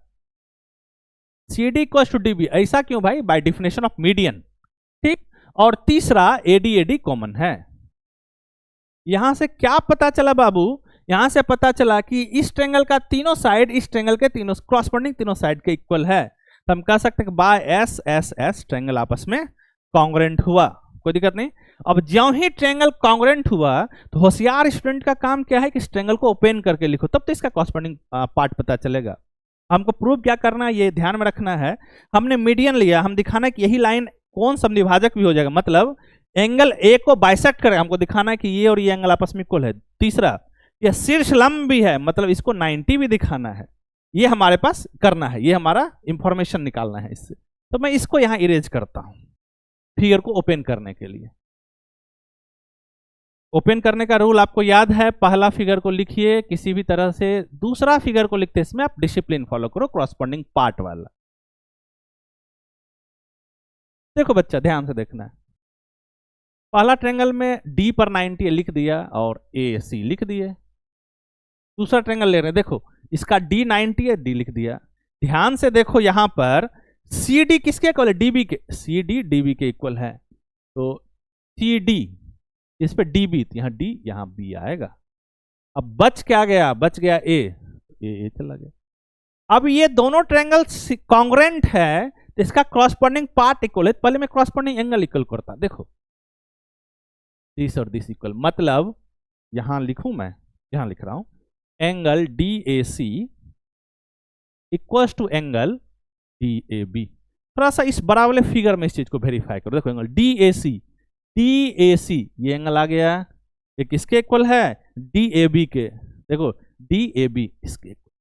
C D equal to D B. ऐसा क्यों भाई? By definition of median. ठीक, और तीसरा एडी एडी कॉमन है। यहां से क्या पता चला बाबू? यहां से पता चला कि इस ट्रेंगल का तीनों साइड इस ट्रेंगल के तीनों क्रॉसपोंडिंग तीनों साइड के इक्वल है, तो हम कह सकते हैं कि by S S S triangle आपस में कॉन्ग्रुएंट हुआ। कोई दिक्कत नहीं। अब ज्यों ही ट्रेंगल कॉन्ग्रुएंट हुआ तो होशियार स्टूडेंट का काम क्या है कि इस ट्रेंगल को ओपन करके लिखो, तब तो इसका कॉरस्पॉन्डिंग पार्ट पता चलेगा। हमको प्रूव क्या करना है, ये ध्यान में रखना है। हमने मीडियन लिया, हम दिखाना है कि यही लाइन कौन समद्विभाजक भी हो जाएगा, मतलब एंगल ए को बाइसेक्ट करेगा। हमको दिखाना है कि ये और ये एंगल आपस में इक्वल है। तीसरा, यह शीर्ष लंब भी है, मतलब इसको 90 भी दिखाना है। ये हमारे पास करना है, ये हमारा इंफॉर्मेशन निकालना है इससे। तो मैं इसको यहां इरेज करता हूं फिगर को ओपन करने के लिए। ओपन करने का रूल आपको याद है, पहला फिगर को लिखिए किसी भी तरह से, दूसरा फिगर को लिखते इसमें आप डिसिप्लिन फॉलो करो, कॉरस्पॉन्डिंग पार्ट वाला। देखो बच्चा ध्यान से देखना है, पहला ट्रेंगल में डी पर 90 लिख दिया और ए सी लिख दिए। दूसरा ट्रेंगल ले रहे हैं, देखो इसका डी 90 है, डी लिख दिया। ध्यान से देखो यहां पर सी डी किसके इक्वल है? डीबी के। सी डी डीबी के इक्वल है, तो सी डी इस पे डी बी, यहां डी यहां बी आएगा। अब बच क्या गया? बच गया ए चला गया। अब ये दोनों ट्रायंगल कॉन्ग्रुएंट है तो इसका कॉरस्पॉन्डिंग पार्ट इक्वल है। पहले मैं कॉरस्पॉन्डिंग एंगल इक्वल करता, देखो दिस और दिस इक्वल, मतलब यहां लिखूं मैं, यहां लिख रहा हूं angle D A C equal to angle D A B. थोड़ा सा इस बड़ा वाले फिगर में इस चीज को वेरीफाई करो। देखो एंगल डी ए सी ये एंगल आ गया, ये किसके इक्वल है? डी ए बी के। देखो डी ए बी इसके इक्वल,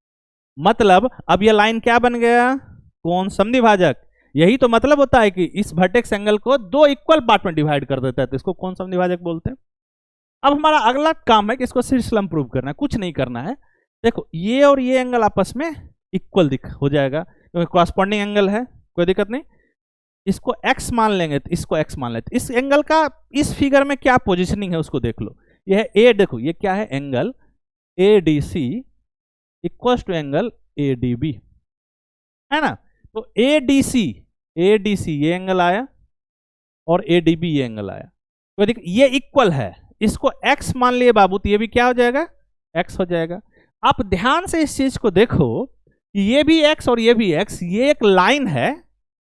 मतलब अब ये लाइन क्या बन गया? कोण समद्विभाजक। यही तो मतलब होता है कि इस वर्टेक्स एंगल को दो इक्वल पार्ट में डिवाइड कर देता है, तो इसको कोण समद्विभाजक बोलते हैं। अब हमारा अगला काम है कि इसको शीर्ष लंब प्रूव करना है, कुछ नहीं करना है। देखो ये और ये एंगल आपस में इक्वल हो जाएगा क्योंकि कॉरस्पॉन्डिंग एंगल है, कोई दिक्कत नहीं। इसको x मान लेंगे तो इसको x मान लेते। इस एंगल का इस फिगर में क्या पोजीशनिंग है उसको देख लो। ये है ए, देखो ये क्या है? Angle A D C equal to angle A D B, है ना। तो ए डी सी ये एंगल आया और ए डी बी ये एंगल आया, तो देखो ये इक्वल है। इसको x मान लिए बाबू, तो ये भी क्या हो जाएगा? x हो जाएगा। आप ध्यान से इस चीज को देखो कि ये भी x और ये भी x, ये एक लाइन है,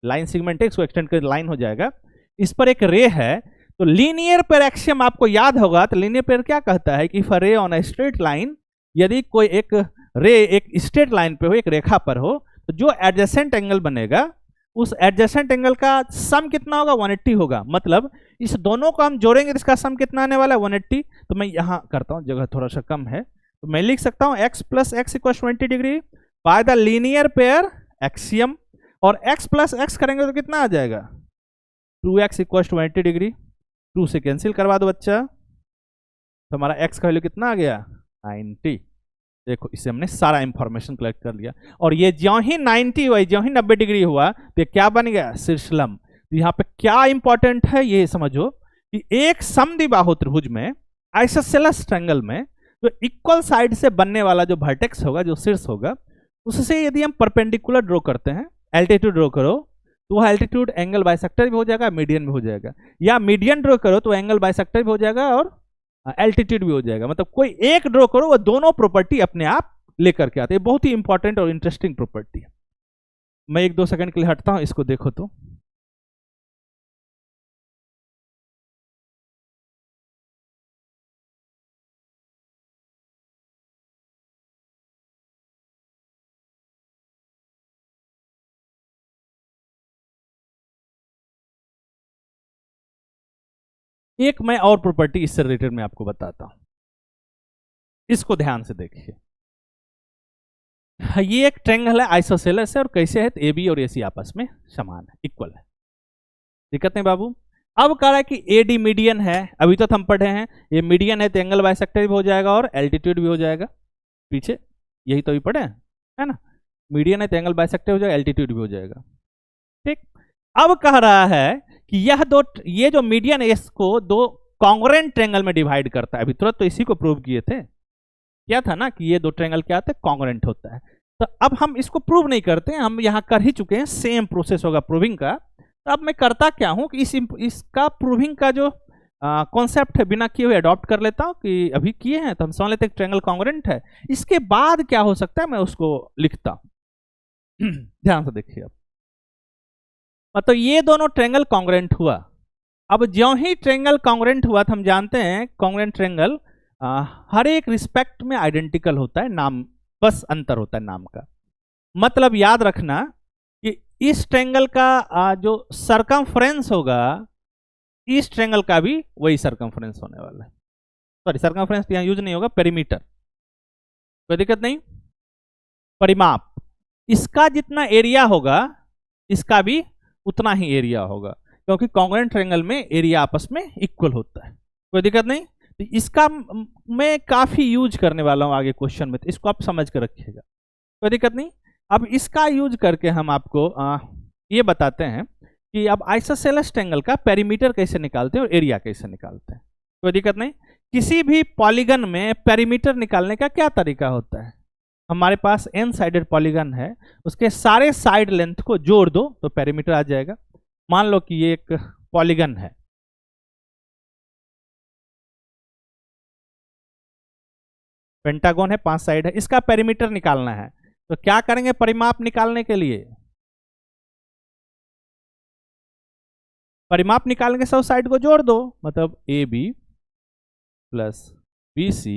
लाइन सेगमेंट x को एक्सटेंड कर लाइन हो जाएगा। इस पर एक रे है, तो लीनियर पेयर एक्सियम आपको याद होगा। तो लीनियर पेयर क्या कहता है कि इफ अ रे ऑन अ स्ट्रेट लाइन, यदि कोई एक रे एक स्ट्रेट लाइन पे हो, एक रेखा पर हो, तो जो एडजेसेंट एंगल बनेगा उस एडजेसेंट एंगल का सम कितना होगा? 180 होगा। मतलब इस दोनों को हम जोड़ेंगे तो इसका सम कितना आने वाला है? 180। तो मैं यहां करता हूं, जगह थोड़ा सा कम है, तो मैं लिख सकता हूं x plus x equal 20 degree by the linear pair axiom, और x प्लस एक्स करेंगे तो कितना आ जाएगा? 2x equal 20 degree. 2 से कैंसिल करवा दो बच्चा, तो हमारा x का वैल्यू कितना आ गया? 90। देखो इससे हमने सारा इंफॉर्मेशन कलेक्ट कर लिया, और ये ज्यों ही 90 हुआ, ज्यों ही 90 डिग्री हुआ, तो ये क्या बन गया? शीर्ष लंब। तो यहाँ पे क्या इंपॉर्टेंट है ये समझो कि एक समद्विबाहु त्रिभुज में, आइसोसेलेस ट्रायंगल में, जो इक्वल साइड से बनने वाला जो वर्टेक्स होगा, जो शीर्ष होगा, उससे यदि हम परपेंडिकुलर ड्रॉ करते हैं, एल्टीट्यूड ड्रॉ करो, तो वह एल्टीट्यूड एंगल बाइसेक्टर भी हो जाएगा, मीडियन भी हो जाएगा। या मीडियन ड्रॉ करो तो एंगल बाइसेक्टर भी हो जाएगा और एल्टीट्यूड भी हो जाएगा। मतलब कोई एक ड्रॉ करो, वो दोनों प्रॉपर्टी अपने आप लेकर के आते हैं। बहुत ही इंपॉर्टेंट और इंटरेस्टिंग प्रॉपर्टी है। मैं 1-2 सेकंड के लिए हटता हूं, इसको देखो तो एक मैं और प्रॉपर्टी इससे रिलेटेड मैं आपको बताता हूं, इसको ध्यान से देखिए। ये एक ट्रायंगल है, आइसोसेलेस है, और कैसे है? तो ए बी और ए सी आपस में समान है, इक्वल है, दिक्कत नहीं बाबू। अब कह रहा है कि ए डी मीडियन है, अभी तो हम पढ़े हैं ये मीडियन है, तो एंगल बाइसेक्टर भी हो जाएगा और एल्टीट्यूड भी हो जाएगा। पीछे यही तो अभी पढ़े हैं, है ना। मीडियन है तो एंगल बाइसेक्टर हो जाएगा, एल्टीट्यूड भी हो जाएगा, ठीक। अब कह रहा है कि ये जो मीडियन है, इसको दो कॉन्ग्रुएंट ट्रायंगल में डिवाइड करता है। अभी तुरंत तो इसी को प्रूव किए थे, क्या था ना कि ये दो ट्रायंगल क्या होता है? कॉन्ग्रुएंट होता है। तो अब हम इसको प्रूव नहीं करते हैं, हम यहाँ कर ही चुके हैं, सेम प्रोसेस होगा प्रूविंग का। तो अब मैं करता क्या हूँ कि इसका प्रूविंग का जो कॉन्सेप्ट है बिना किए हुए अडॉप्ट कर लेता हूँ कि अभी किए हैं तो हम समझ लेते हैं ट्रायंगल कॉन्ग्रुएंट है। इसके बाद क्या हो सकता है मैं उसको लिखता हूँ। ध्यान से देखिए अब, मतलब ये दोनों ट्रायंगल कॉन्ग्रुएंट हुआ। अब ज्यों ही ट्रायंगल कॉन्ग्रुएंट हुआ तो हम जानते हैं कॉन्ग्रुएंट ट्रायंगल हर एक रिस्पेक्ट में आइडेंटिकल होता है, नाम बस अंतर होता है नाम का। मतलब याद रखना कि इस ट्रायंगल का जो सरकमफ्रेंस होगा, इस ट्रायंगल का भी वही सरकमफ्रेंस होने वाला है। सॉरी, सरकमफ्रेंस यहां यूज नहीं होगा, पेरीमीटर, कोई दिक्कत नहीं। परिमाप, इसका जितना एरिया होगा इसका भी उतना ही एरिया होगा, क्योंकि कॉन्ग्रुएंट ट्रायंगल में एरिया आपस में इक्वल होता है, कोई दिक्कत नहीं। तो इसका मैं काफी यूज करने वाला हूं आगे क्वेश्चन में, तो इसको आप समझ कर रखिएगा, कोई दिक्कत नहीं। अब इसका यूज करके हम आपको ये बताते हैं कि अब आइसोसेलेस ट्रायंगल का पेरीमीटर कैसे निकालते हैं और एरिया कैसे निकालते हैं, कोई दिक्कत नहीं। किसी भी पॉलीगन में पेरीमीटर निकालने का क्या तरीका होता है, हमारे पास एन साइडेड पॉलीगन है, उसके सारे साइड लेंथ को जोड़ दो तो पेरीमीटर आ जाएगा। मान लो कि ये एक पॉलीगन है, पेंटागन है, 5 साइड है, इसका पेरीमीटर निकालना है। तो क्या करेंगे परिमाप निकालने के लिए, परिमाप निकालने के सब साइड को जोड़ दो, मतलब A B plus B C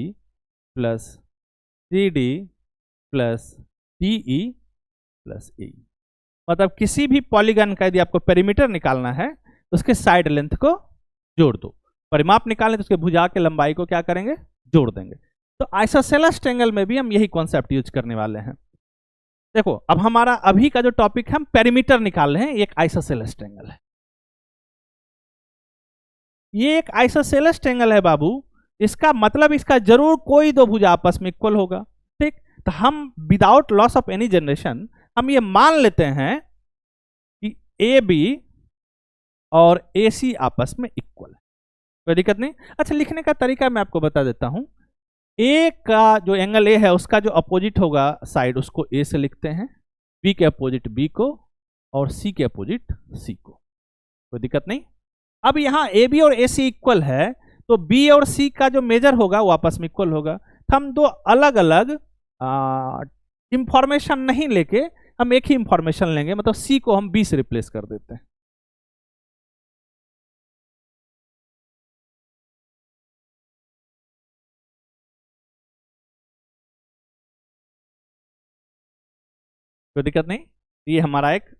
plus C D plus D E plus A. मतलब किसी भी पॉलीगन का यदि आपको पेरीमीटर निकालना है तो उसके साइड लेंथ को जोड़ दो। परिमाप निकालने तो उसके भुजा के लंबाई को क्या करेंगे, जोड़ देंगे। तो आइसोसेलेस ट्रायंगल में भी हम यही कॉन्सेप्ट यूज करने वाले हैं। देखो अब हमारा अभी का जो टॉपिक है, हम पेरीमीटर निकाल रहे हैं, एक आइसोसेलेस ट्रायंगल है, ये एक आइसोसेलेस ट्रायंगल है बाबू। इसका मतलब इसका जरूर कोई दो भुजा आपस में इक्वल होगा, ठीक। तो हम without loss of any generation हम ये मान लेते हैं कि ए बी और ए सी आपस में इक्वल है, कोई दिक्कत नहीं। अच्छा, लिखने का तरीका मैं आपको बता देता हूं। ए का जो एंगल ए है उसका जो अपोजिट होगा साइड, उसको ए से लिखते हैं, बी के अपोजिट बी को और सी के अपोजिट सी को, कोई दिक्कत नहीं। अब यहाँ ए बी और ए सी इक्वल है तो बी और सी का जो मेजर होगा वो आपस में इक्वल होगा। तो हम दो अलग अलग इंफॉर्मेशन नहीं लेके हम एक ही इंफॉर्मेशन लेंगे, मतलब सी को हम बी से रिप्लेस कर देते हैं। कोई दिक्कत नहीं। ये हमारा एक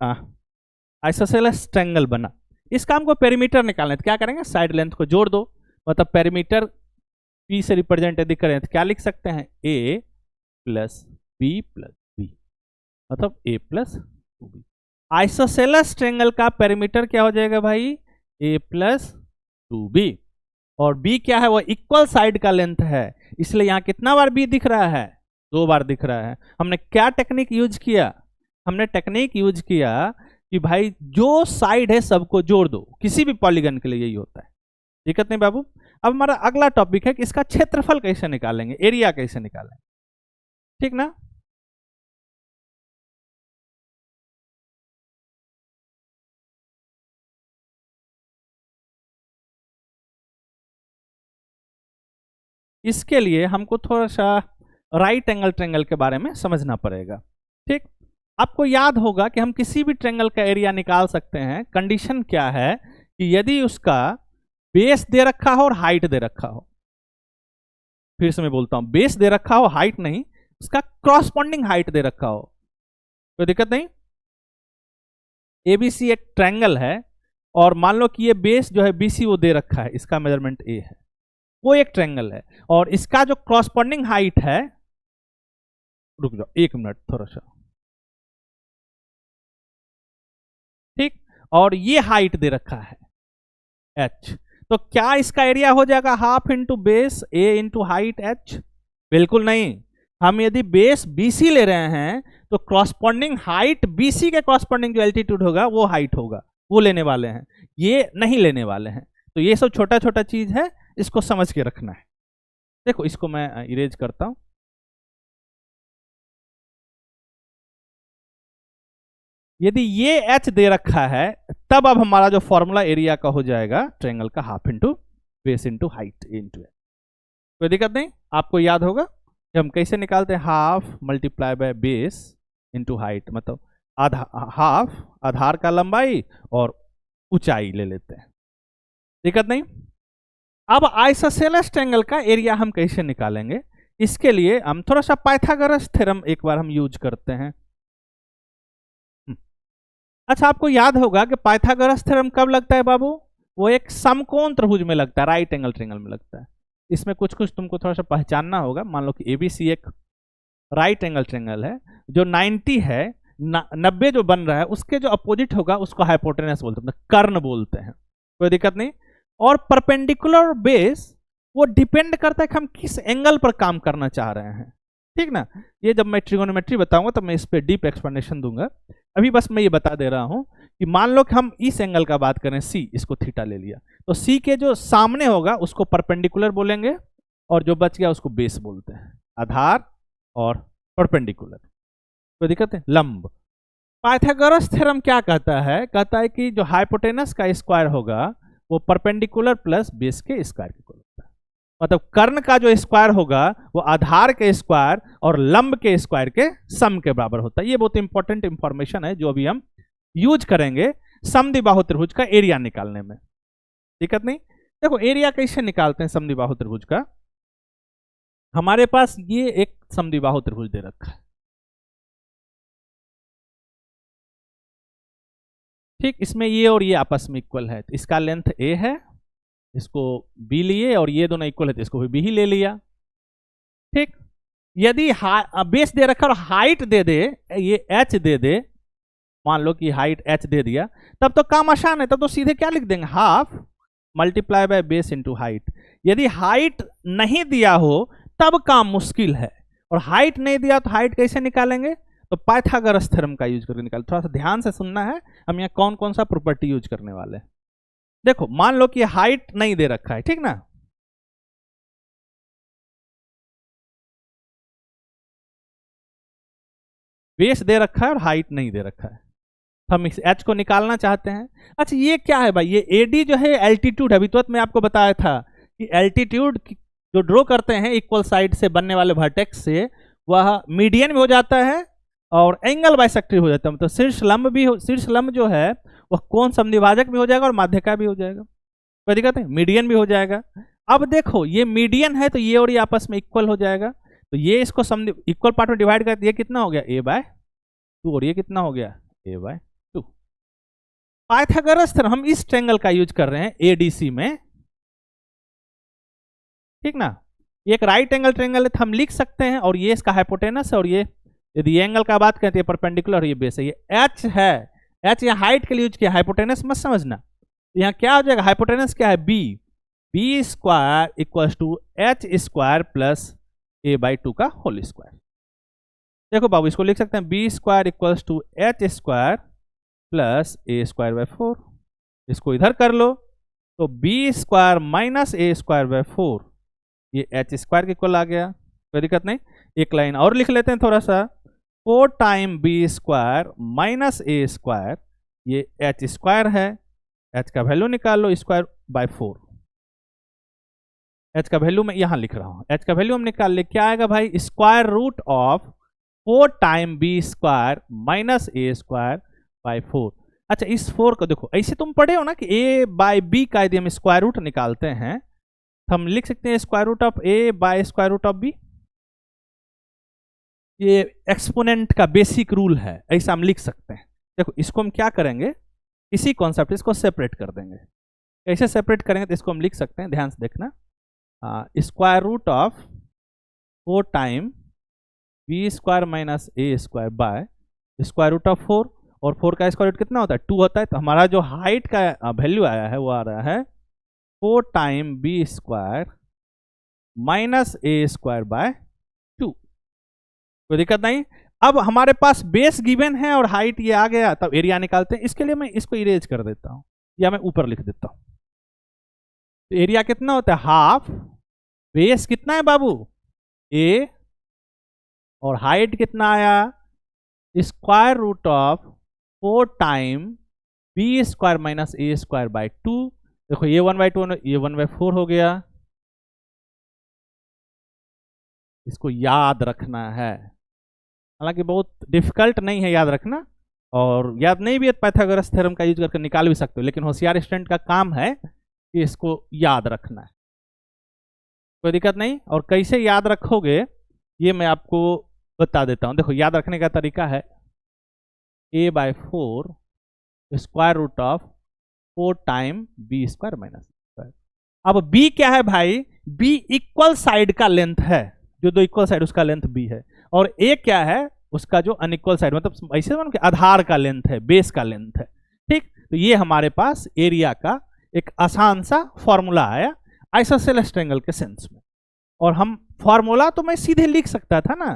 आइसोसेलेस ट्रायंगल बना। इसका हमको पेरीमीटर निकालना है तो क्या करेंगे, साइड लेंथ को जोड़ दो, मतलब पेरीमीटर पी से रिप्रेजेंट यदि करें तो क्या लिख सकते हैं, ए प्लस बी प्लस बी, मतलब ए प्लस 2b। आइसोसेलेस ट्रायंगल का पेरीमीटर क्या हो जाएगा भाई, ए प्लस 2b, और b क्या है, वो इक्वल साइड का लेंथ है, इसलिए यहां कितना बार b दिख रहा है, 2 बार दिख रहा है। हमने क्या टेक्निक यूज किया, हमने टेक्निक यूज किया कि भाई जो साइड है सबको जोड़ दो, किसी भी पॉलीगन के लिए यही होता है, दिक्कत नहीं बाबू। अब हमारा अगला टॉपिक है कि इसका क्षेत्रफल कैसे निकालेंगे, एरिया कैसे निकालेंगे, ठीक ना। इसके लिए हमको थोड़ा सा राइट एंगल ट्रायंगल के बारे में समझना पड़ेगा, ठीक। आपको याद होगा कि हम किसी भी ट्रायंगल का एरिया निकाल सकते हैं, कंडीशन क्या है कि यदि उसका बेस दे रखा हो और हाइट दे रखा हो। फिर से मैं बोलता हूं, बेस दे रखा हो, हाइट नहीं, उसका क्रॉसपॉन्डिंग हाइट दे रखा हो, कोई दिक्कत नहीं। एबीसी एक ट्रायंगल है और मान लो कि ये बेस जो है बीसी वो दे रखा है, इसका मेजरमेंट ए है, वो एक ट्रायंगल है, और इसका जो क्रॉसपॉन्डिंग हाइट है, रुक जाओ 1 मिनट थोड़ा सा, ठीक, और ये हाइट दे रखा है h, तो क्या इसका एरिया हो जाएगा हाफ इंटू बेस ए इंटू हाइट h? बिल्कुल नहीं। हम यदि बेस BC ले रहे हैं तो क्रॉसपॉन्डिंग हाइट BC के क्रॉसपॉन्डिंग जो एल्टीट्यूड होगा वो हाइट होगा, वो लेने वाले हैं, ये नहीं लेने वाले हैं। तो ये सब छोटा छोटा चीज है, इसको समझ के रखना है। देखो इसको मैं इरेज करता हूं, यदि ये h दे रखा है तब अब हमारा जो फॉर्मूला एरिया का हो जाएगा ट्रायंगल का half into base into height into, कोई दिक्कत नहीं, आपको याद होगा कि हम कैसे निकालते हैं, half multiply by base into height, मतलब हाफ आधार का लंबाई और ऊंचाई ले लेते हैं, दिक्कत नहीं। अब आइसोसेलेस ट्रायंगल का एरिया हम कैसे निकालेंगे, इसके लिए हम थोड़ा सा पाइथागोरस थ्योरम एक बार हम यूज करते हैं। अच्छा, आपको याद होगा कि पाइथागोरस थ्योरम कब लगता है बाबू, वो एक समकोण त्रिभुज में लगता है, राइट एंगल ट्रायंगल में लगता है। इसमें कुछ कुछ तुमको थोड़ा सा पहचानना होगा। मान लो कि एबीसी एक राइट एंगल ट्रायंगल है, जो 90 है, 90 जो बन रहा है उसके जो अपोजिट होगा उसको हाइपोटेनस बोलते हैं, कर्ण बोलते हैं, कोई दिक्कत नहीं। और परपेंडिकुलर बेस वो डिपेंड करता है कि हम किस एंगल पर काम करना चाह रहे हैं, ठीक ना। ये जब मैं ट्रिगोनोमेट्री बताऊंगा तो मैं इस पर डीप एक्सप्लेनेशन दूंगा, अभी बस मैं ये बता दे रहा हूं कि मान लो कि हम इस एंगल का बात करें सी, इसको थीटा ले लिया, तो सी के जो सामने होगा उसको परपेंडिकुलर बोलेंगे और जो बच गया उसको बेस बोलते हैं, आधार और परपेंडिकुलर, कोई दिक्कत है, लंब। पाइथागोरस थ्योरम क्या कहता है, कहता है कि जो हाइपोटेनस का स्क्वायर होगा वो परपेंडिकुलर प्लस बेस के स्क्वायर के इक्वल होता है, मतलब कर्ण का जो स्क्वायर होगा वो आधार के स्क्वायर और लंब के स्क्वायर के सम के बराबर होता है। ये बहुत इंपॉर्टेंट इंफॉर्मेशन है जो अभी हम यूज करेंगे समद्विबाहु त्रिभुज का एरिया निकालने में, दिक्कत नहीं। देखो एरिया कैसे निकालते हैं समद्विबाहु त्रिभुज का, हमारे पास ये एक समद्विबाहु त्रिभुज दे रखा है, ठीक, इसमें ये और ये आपस में इक्वल है, तो इसका लेंथ a है, इसको b लिए और ये दोनों इक्वल है तो इसको भी b ही ले लिया, ठीक। यदि बेस दे रखा और हाइट दे दे, ये h दे दे, मान लो कि हाइट h दे दिया, तब तो काम आसान है, तब तो सीधे क्या लिख देंगे, half multiply by base into height. यदि हाइट नहीं दिया हो तब काम मुश्किल है, और हाइट नहीं दिया तो हाइट कैसे निकालेंगे, तो पाइथागोरस थ्योरम का यूज करके निकाल। थोड़ा सा ध्यान से सुनना है, हम यहाँ कौन कौन सा प्रॉपर्टी यूज करने वाले हैं। देखो मान लो कि हाइट नहीं दे रखा है, ठीक ना, बेस दे रखा है और हाइट नहीं दे रखा है, हम इस h को निकालना चाहते हैं। अच्छा ये क्या है भाई, ये AD जो है एल्टीट्यूड है, अभी तो मैं आपको बताया था कि एल्टीट्यूड जो ड्रॉ करते हैं इक्वल साइड से बनने वाले वर्टेक्स से, वह मीडियन में हो जाता है और एंगल बाइसेक्टर हो जाता है, मतलब शीर्ष लंब जो है वह कोण समद्विभाजक भी हो जाएगा और माध्यिका भी हो जाएगा, कोई दिक्कत है, मीडियन भी हो जाएगा। अब देखो ये मीडियन है तो ये और ये आपस में इक्वल हो जाएगा, तो ये इसको इक्वल पार्ट में डिवाइड करते, ये कितना हो गया a/2 और ये कितना हो गया a/2। पाइथागोरस थ्योरम हम इस ट्रायंगल का यूज कर रहे हैं ADC में, ठीक ना। ये एक राइट एंगल ट्रायंगल है तो हम लिख सकते हैं, और ये इसका हाइपोटेनस है, और ये यदि ये एंगल का बात करते हैं परपेंडिकुलर, ये बेस है, ये h है, h यहाँ हाइट के लिए यूज किया, हाइपोटेनस मत समझना, यहाँ क्या हो जाएगा, हाइपोटेनस क्या है b square equal to h square plus a/2 का होल स्क्वायर। देखो बाबू इसको लिख सकते हैं b square equal to h square plus a²/4, इसको इधर कर लो तो b स्क्वायर माइनस a²/4, ये h स्क्वायर के इक्वल आ गया, कोई दिक्कत नहीं। एक लाइन और लिख लेते हैं थोड़ा सा, 4 time b square minus a², ये h स्क्वायर है, h का वैल्यू निकाल लो, स्क्वायर/4, h का वैल्यू मैं यहां लिख रहा हूं, h का वैल्यू हम निकाल ले, क्या आएगा भाई, square root of 4 time b square minus a²/4। अच्छा इस 4 को देखो, ऐसे तुम पढ़े हो ना कि a/b का यदि हम स्क्वायर रूट निकालते हैं तो हम लिख सकते हैं स्क्वायर रूट ऑफ a/√b, ये एक्सपोनेंट का बेसिक रूल है, ऐसा हम लिख सकते हैं। देखो इसको हम क्या करेंगे, इसी कॉन्सेप्ट इसको सेपरेट कर देंगे, कैसे सेपरेट करेंगे तो इसको हम लिख सकते हैं, ध्यान से देखना, square root of 4 time b square minus a² by square root of 4, और 4 का स्क्वायर रूट कितना होता है, 2 होता है, तो हमारा जो हाइट का वैल्यू आया है वो आ रहा है 4 time b square minus a²/2, कोई दिक्कत नहीं। अब हमारे पास बेस गिवन है और हाइट ये आ गया, तब एरिया निकालते हैं। इसके लिए मैं इसको इरेज कर देता हूं या मैं ऊपर लिख देता हूं, तो एरिया कितना होता है, हाफ, बेस कितना है बाबू a, और हाइट कितना आया, square root of 4 time b square minus a square by 2। देखो ये 1/2 ये 1/4 हो गया। इसको याद रखना है, हालांकि बहुत डिफिकल्ट नहीं है याद रखना, और याद नहीं भी है पाइथागोरस थ्योरम का यूज करके निकाल भी सकते हो, लेकिन होशियार स्टूडेंट का काम है कि इसको याद रखना है, कोई दिक्कत नहीं। और कैसे याद रखोगे ये मैं आपको बता देता हूं। देखो याद रखने का तरीका है a/4 square root of 4 time b square minus square. अब b क्या है भाई, b इक्वल साइड का लेंथ है, जो दो इक्वल साइड उसका लेंथ b है, और a क्या है उसका जो अनइक्वल साइड, मतलब ऐसे मान के आधार का लेंथ है, बेस का लेंथ है। ठीक, तो ये हमारे पास एरिया का एक आसान सा फॉर्मूला आया आइसोसेलेस ट्रायंगल के सेंस में। और हम फॉर्मूला तो मैं सीधे लिख सकता था ना,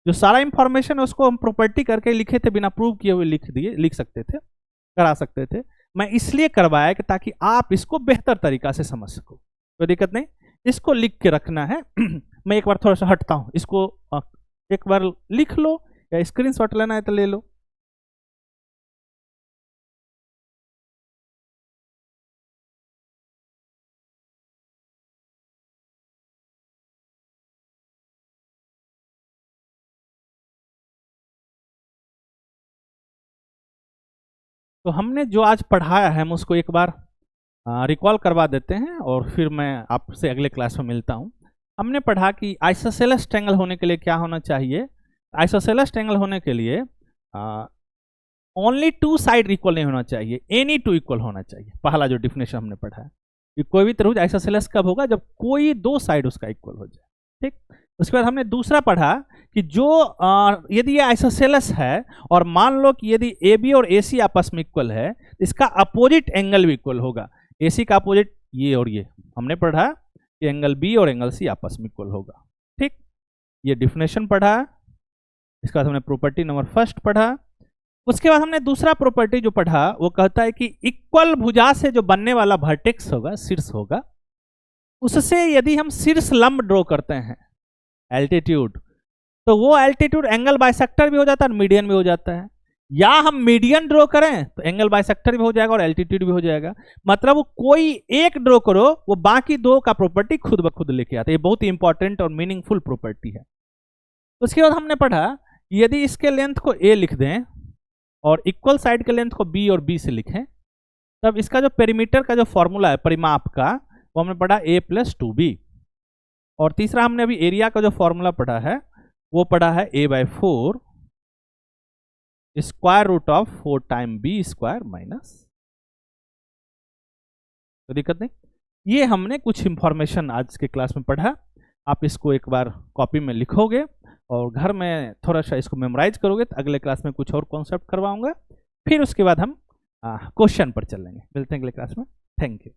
जो सारा इंफॉर्मेशन है उसको हम प्रॉपर्टी करके लिखे थे, बिना प्रूव किए हुए लिख सकते थे, करा सकते थे। मैं इसलिए करवाया कि ताकि आप इसको बेहतर तरीका से समझ सको, कोई दिक्कत नहीं। इसको लिख के रखना है मैं एक बार थोड़ा सा हटता हूं, इसको एक बार लिख लो, या स्क्रीनशॉट लेना है तो ले लो। तो हमने जो आज पढ़ाया है हम उसको एक बार रिकॉल करवा देते हैं, और फिर मैं आपसे अगले क्लास में मिलता हूं। हमने पढ़ा कि आइसोसेलेस ट्रायंगल होने के लिए क्या होना चाहिए। आइसोसेलेस ट्रायंगल होने के लिए ओनली 2 साइड इक्वल नहीं होना चाहिए, एनी 2 इक्वल होना चाहिए। पहला जो डिफिनेशन हमने पढ़ा है कि कोई भी त्रिभुज आइसोसेलेस कब होगा, जब कोई 2 साइड उसका इक्वल हो जाए। ठीक, उसके बाद हमने दूसरा पढ़ा कि जो यदि ये आइसोसेलेस है और मान लो कि यदि ए बी और ए सी आपस में इक्वल है, इसका अपोजिट एंगल भी इक्वल होगा। ए सी का अपोजिट ये और ये हमने पढ़ा कि एंगल बी और एंगल सी आपस में इक्वल होगा। ठीक, ये डिफिनेशन पढ़ा। इसके बाद हमने प्रॉपर्टी नंबर फर्स्ट पढ़ा। उसके बाद हमने दूसरा प्रॉपर्टी जो पढ़ा वो कहता है कि इक्वल भुजा से जो बनने वाला वर्टेक्स होगा, शीर्ष होगा, उससे यदि हम शीर्ष लंब ड्रॉ करते हैं एल्टीट्यूड, तो वो एल्टीट्यूड एंगल बाइसेक्टर भी हो जाता है और मीडियन भी हो जाता है। या हम मीडियन ड्रॉ करें तो एंगल बाइसेक्टर भी हो जाएगा और एल्टीट्यूड भी हो जाएगा। मतलब वो कोई एक ड्रॉ करो, वो बाकी दो का प्रॉपर्टी खुद ब खुद लेके आता है। ये बहुत ही इंपॉर्टेंट और मीनिंगफुल प्रॉपर्टी है। उसके बाद हमने पढ़ा यदि इसके लेंथ को ए लिख दें और इक्वल साइड के लेंथ को बी और बी से लिखें, तब इसका जो पेरीमीटर का जो फॉर्मूला है परिमाप का, वो हमने पढ़ा a+2b। और तीसरा हमने अभी एरिया का जो फॉर्मूला पढ़ा है वो पढ़ा है a/4 square root of 4 time b square minus. तो दिक्कत नहीं, ये हमने कुछ इंफॉर्मेशन आज के क्लास में पढ़ा। आप इसको एक बार कॉपी में लिखोगे और घर में थोड़ा सा इसको मेमोराइज करोगे, तो अगले क्लास में कुछ और कॉन्सेप्ट करवाऊंगा। फिर उसके बाद हम क्वेश्चन पर चलेंगे। मिलते हैं अगले क्लास में। Thank you.